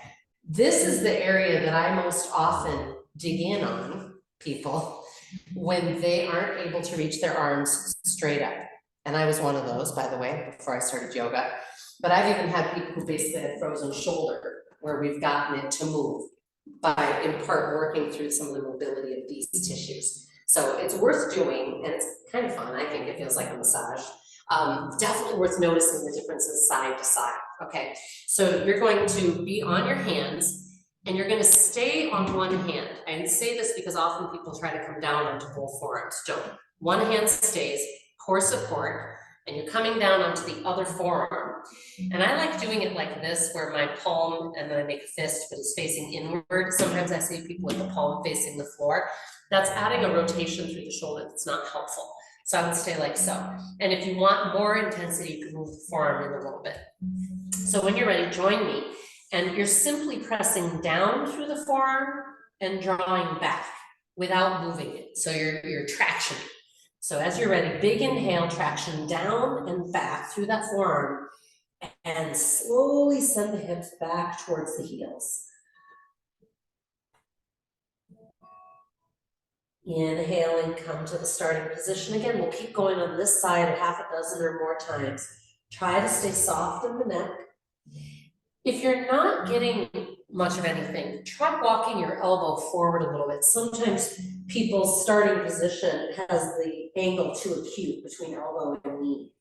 This is the area that I most often dig in on people when they aren't able to reach their arms straight up. And I was one of those, by the way, before I started yoga. But I've even had people who basically had frozen shoulder, where we've gotten it to move by, in part, working through some of the mobility of these tissues. So it's worth doing, and it's kind of fun. I think it feels like a massage. Definitely worth noticing the differences side to side. Okay, so you're going to be on your hands and you're going to stay on one hand. I say this because often people try to come down onto both forearms. Don't. One hand stays, core support, and you're coming down onto the other forearm. And I like doing it like this, where my palm, and then I make a fist, but it's facing inward. Sometimes I see people with the palm facing the floor. That's adding a rotation through the shoulder that's not helpful. So I would stay like so. And if you want more intensity, you can move the forearm in a little bit. So when you're ready, join me. And you're simply pressing down through the forearm and drawing back without moving it. So you're tractioning. So as you're ready, big inhale, traction down and back through that forearm, and slowly send the hips back towards the heels. Inhale and come to the starting position again. We'll keep going on this side a half a dozen or more times. Try to stay soft in the neck. If you're not getting much of anything, try walking your elbow forward a little bit. Sometimes people's starting position has the angle too acute between elbow and knee.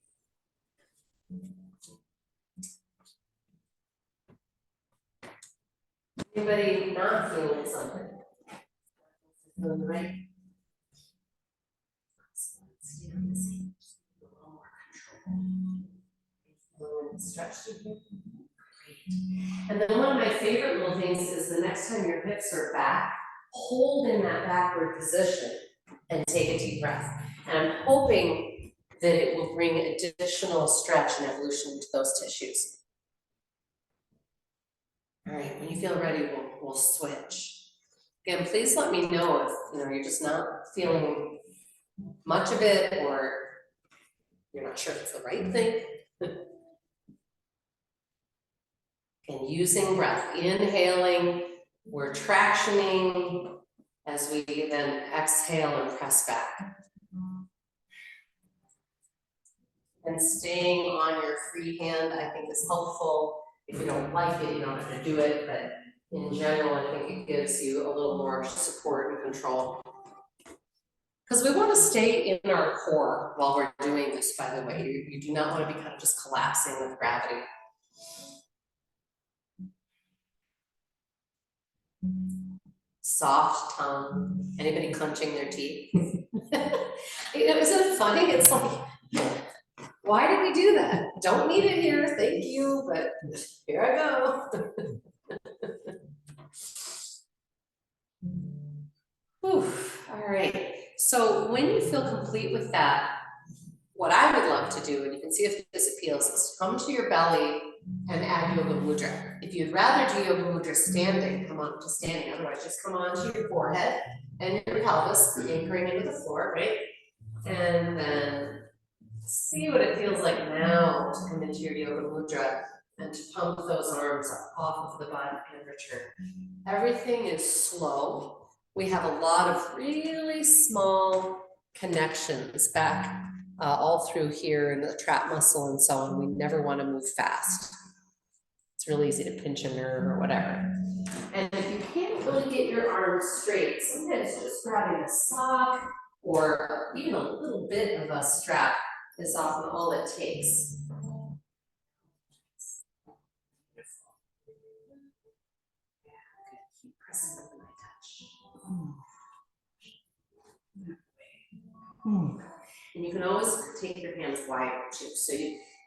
Anybody not feeling something? Feeling right? Stay on this hand. A little more control. Stretch through here. And then one of my favorite little things is the next time your hips are back, hold in that backward position and take a deep breath. And I'm hoping that it will bring additional stretch and evolution into those tissues. All right, when you feel ready, we'll switch. Again, please let me know if you're just not feeling much of it, or you're not sure if it's the right thing. And using breath, inhaling, we're tractioning as we then exhale and press back. And staying on your free hand, I think, is helpful. If you don't like it, you don't have to do it, but in general, I think it gives you a little more support and control. Because we want to stay in our core while we're doing this, by the way. You do not want to be kind of just collapsing with gravity. Soft tongue. Anybody clenching their teeth? Isn't it funny? It's like, why did we do that? Don't need it here, thank you, but here I go. Whew, all right, so when you feel complete with that, what I would love to do, and you can see if this appeals, is come to your belly and add yoga mudra. If you'd rather do yoga mudra standing, come on to standing, otherwise just come on to your forehead and your pelvis, anchoring into the floor, right? And then see what it feels like now to come into your yoga mudra and to pump those arms off of the body and return. Everything is slow. We have a lot of really small connections back all through here in the trap muscle and so on. We never want to move fast. It's really easy to pinch a nerve or whatever. And if you can't really get your arms straight, sometimes just grabbing a sock or even a little bit of a strap is often all it takes. Keep pressing up when I touch. And you can always take your hands wider too. So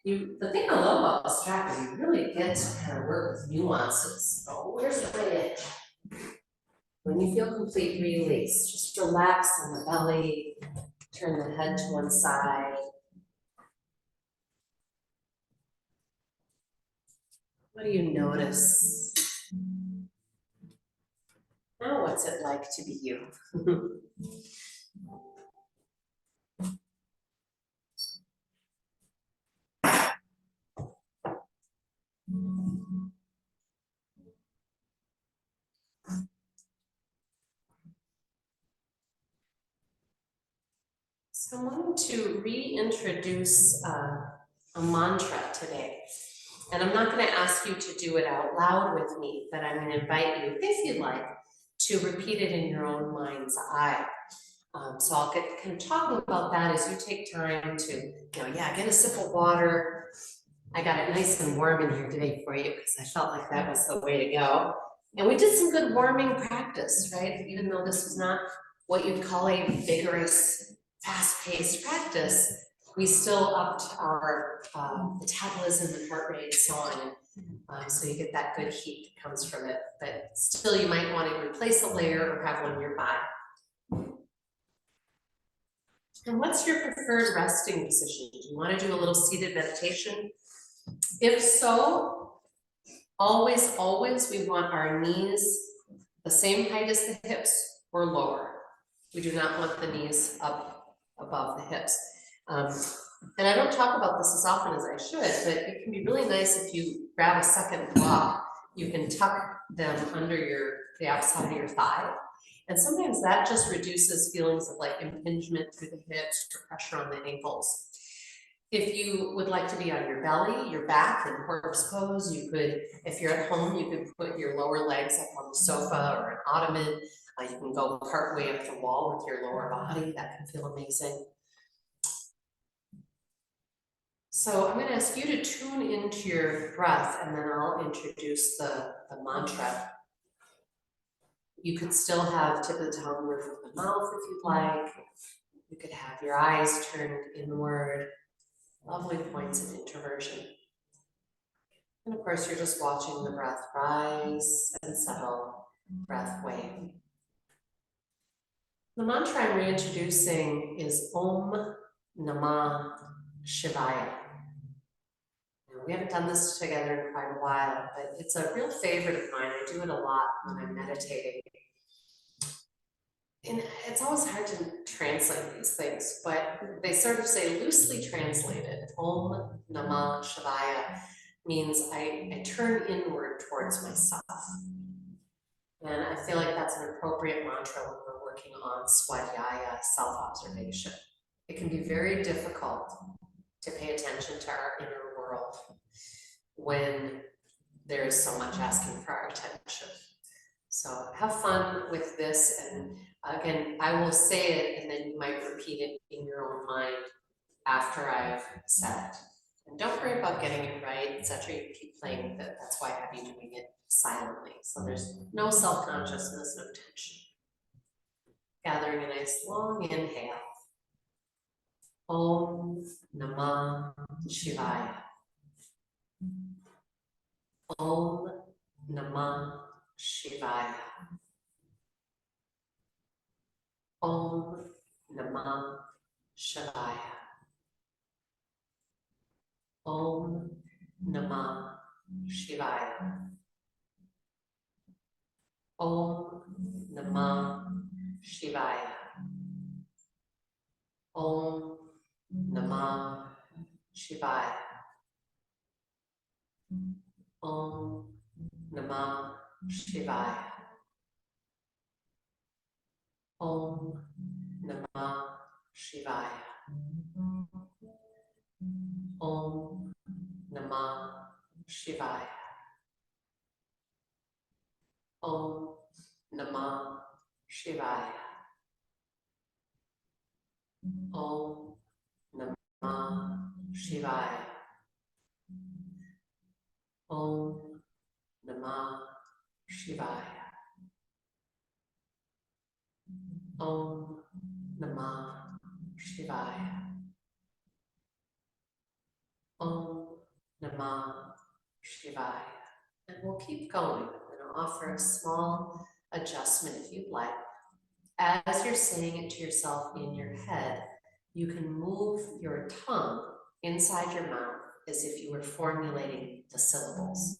the thing I love about the strap is you really get to kind of work with nuances. Oh, where's my edge? When you feel complete release, just relax on the belly, turn the head to one side. What do you notice? Now what's it like to be you? So I wanted to reintroduce a mantra today. And I'm not going to ask you to do it out loud with me, but I'm going to invite you, if you'd like, to repeat it in your own mind's eye. So I'll get kind of talking about that as you take time to, get a sip of water. I got it nice and warm in here today for you because I felt like that was the way to go. And we did some good warming practice, right? Even though this was not what you'd call a vigorous, fast-paced practice, we still upped our metabolism and heart rate and so on. So you get that good heat that comes from it. But still, you might want to replace a layer or have one nearby. And what's your preferred resting position? Do you want to do a little seated meditation? If so, always, we want our knees the same height as the hips or lower. We do not want the knees up above the hips. And I don't talk about this as often as I should, but it can be really nice if you grab a second block, you can tuck them under the outside of your thigh. And sometimes that just reduces feelings of like impingement through the hips or pressure on the ankles. If you would like to be on your belly, your back in corpse pose, you could, if you're at home, you could put your lower legs up on the sofa or an ottoman. You can go partway up the wall with your lower body. That can feel amazing. So I'm going to ask you to tune into your breath, and then I'll introduce the mantra. You could still have tip of the tongue, roof of the mouth if you'd like. You could have your eyes turned inward. Lovely points of introversion. And of course, you're just watching the breath rise and settle, breath wane. The mantra I'm reintroducing is Om Namah Shivaya. Now, we haven't done this together in quite a while, but it's a real favorite of mine. I do it a lot when I'm meditating. and it's always hard to translate these things, but they sort of say loosely translated, Om Namah Shivaya means I turn inward towards myself. And I feel like that's an appropriate mantra when we're working on shivaya, self-observation. It can be very difficult to pay attention to our inner world when there is so much asking for our attention. So have fun with this, and again, I will say it and then you might repeat it in your own mind after I've said it. And don't worry about getting it right, etc. You keep playing with it. That's why I have you doing it silently. So there's no self-consciousness, no tension. Gathering a nice long inhale. Om Namah Shivaya. Om Namah Shivaya. Om Namah Shivaya. Om Namah Shivaya. Om Namah Shivaya. Om Namah Shivaya. Om Namah Shivaya. Om Namah Shivaya. Om Namah Shivaya. Om Namah Shivaya. Om Namah Shivaya. Om Namah Shivaya. Om Namah Shivaya. Om Namah Shivaya. And we'll keep going. I'm going to offer a small adjustment if you'd like. As you're saying it to yourself in your head, you can move your tongue inside your mouth as if you were formulating the syllables.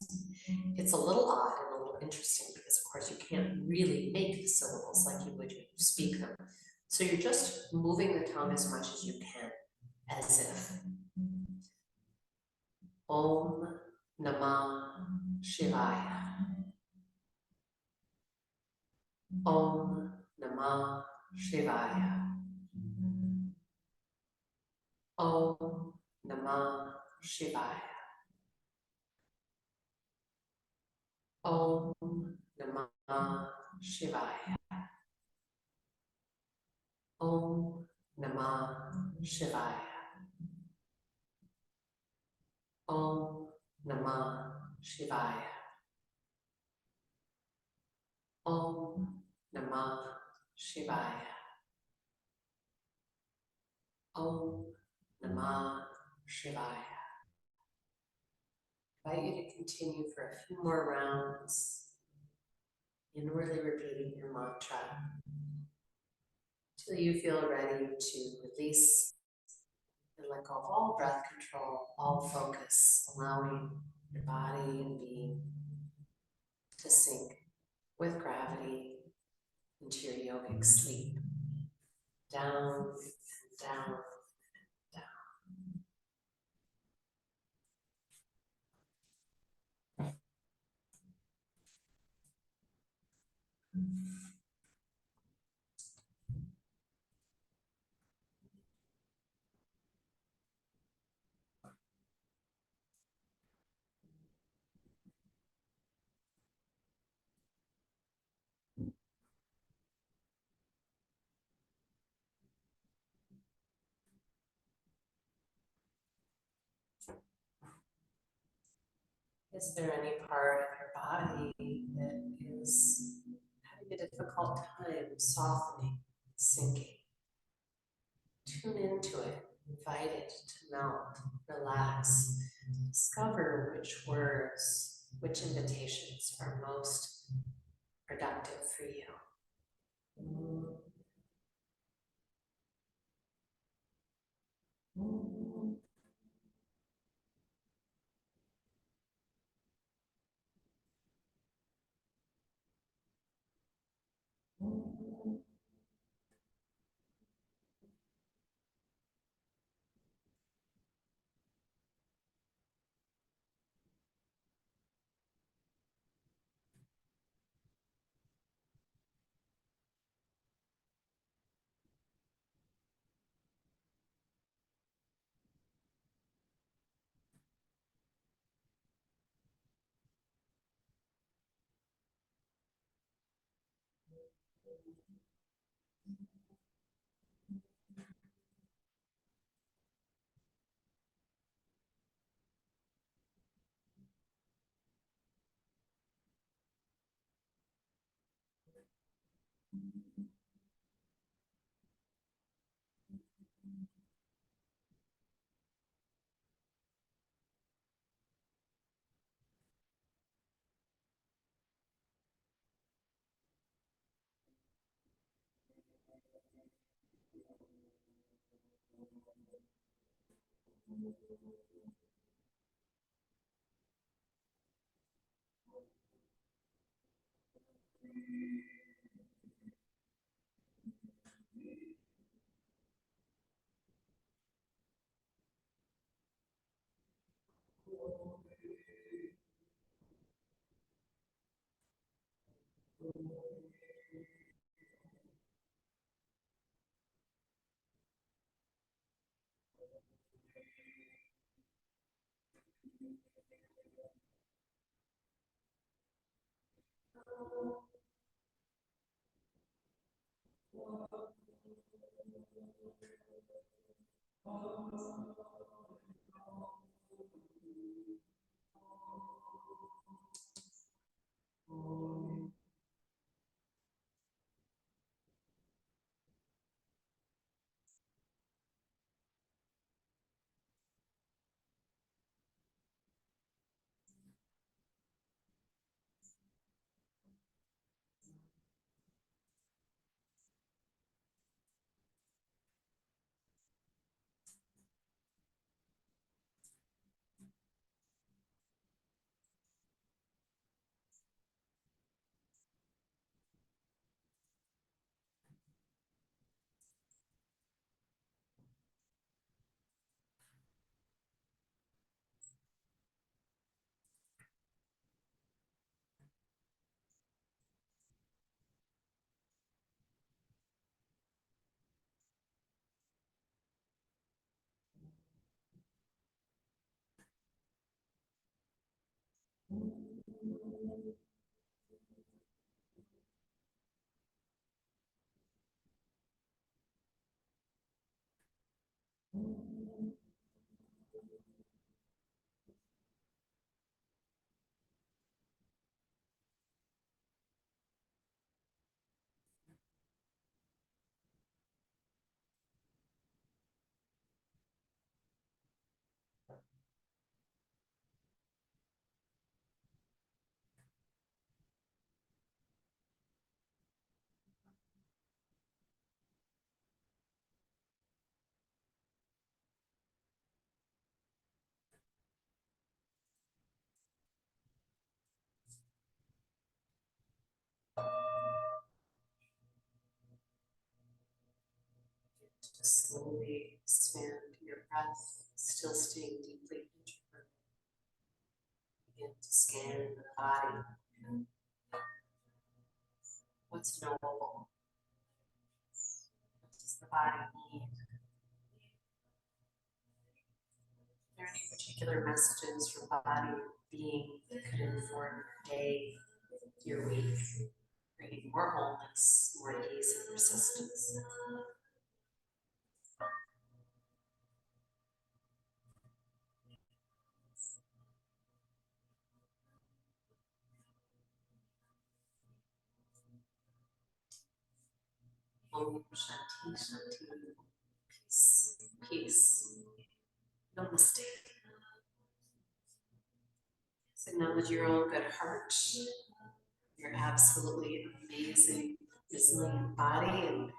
It's a little odd and a little interesting because, of course, you can't really make the syllables like you would when you speak them. So you're just moving the tongue as much as you can, as if. Om Namah Shivaya. Om Namah Shivaya. Om Namah Shivaya. Om Namah Shivaya. Om Namah Shivaya. Om Namah Shivaya. Om Namah Shivaya. Om Namah Shivaya. I invite you to continue for a few more rounds, inwardly repeating your mantra until you feel ready to release and let go of all breath control, all focus, allowing your body and being to sink with gravity into your yogic sleep. Down, down, down. Is there any part of your body that is having a difficult time softening, sinking? Tune into it, invite it to melt, relax, discover which words, which invitations are most productive for you. Slowly expand your breath, still staying deeply introverted. Begin to scan the body. What's knowable? What does the body need? Are there any particular messages from body being that could inform your day, your week, bringing more wholeness, more ease and persistence? Om Shanti Shanti. Peace, peace. Namaste. So acknowledge your own good heart, your absolutely amazing, resilient body, and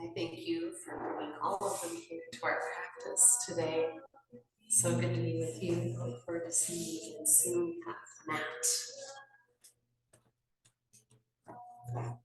I thank you for bringing all of them here to our practice today. So good to be with you. I look forward to seeing you again soon at the mat.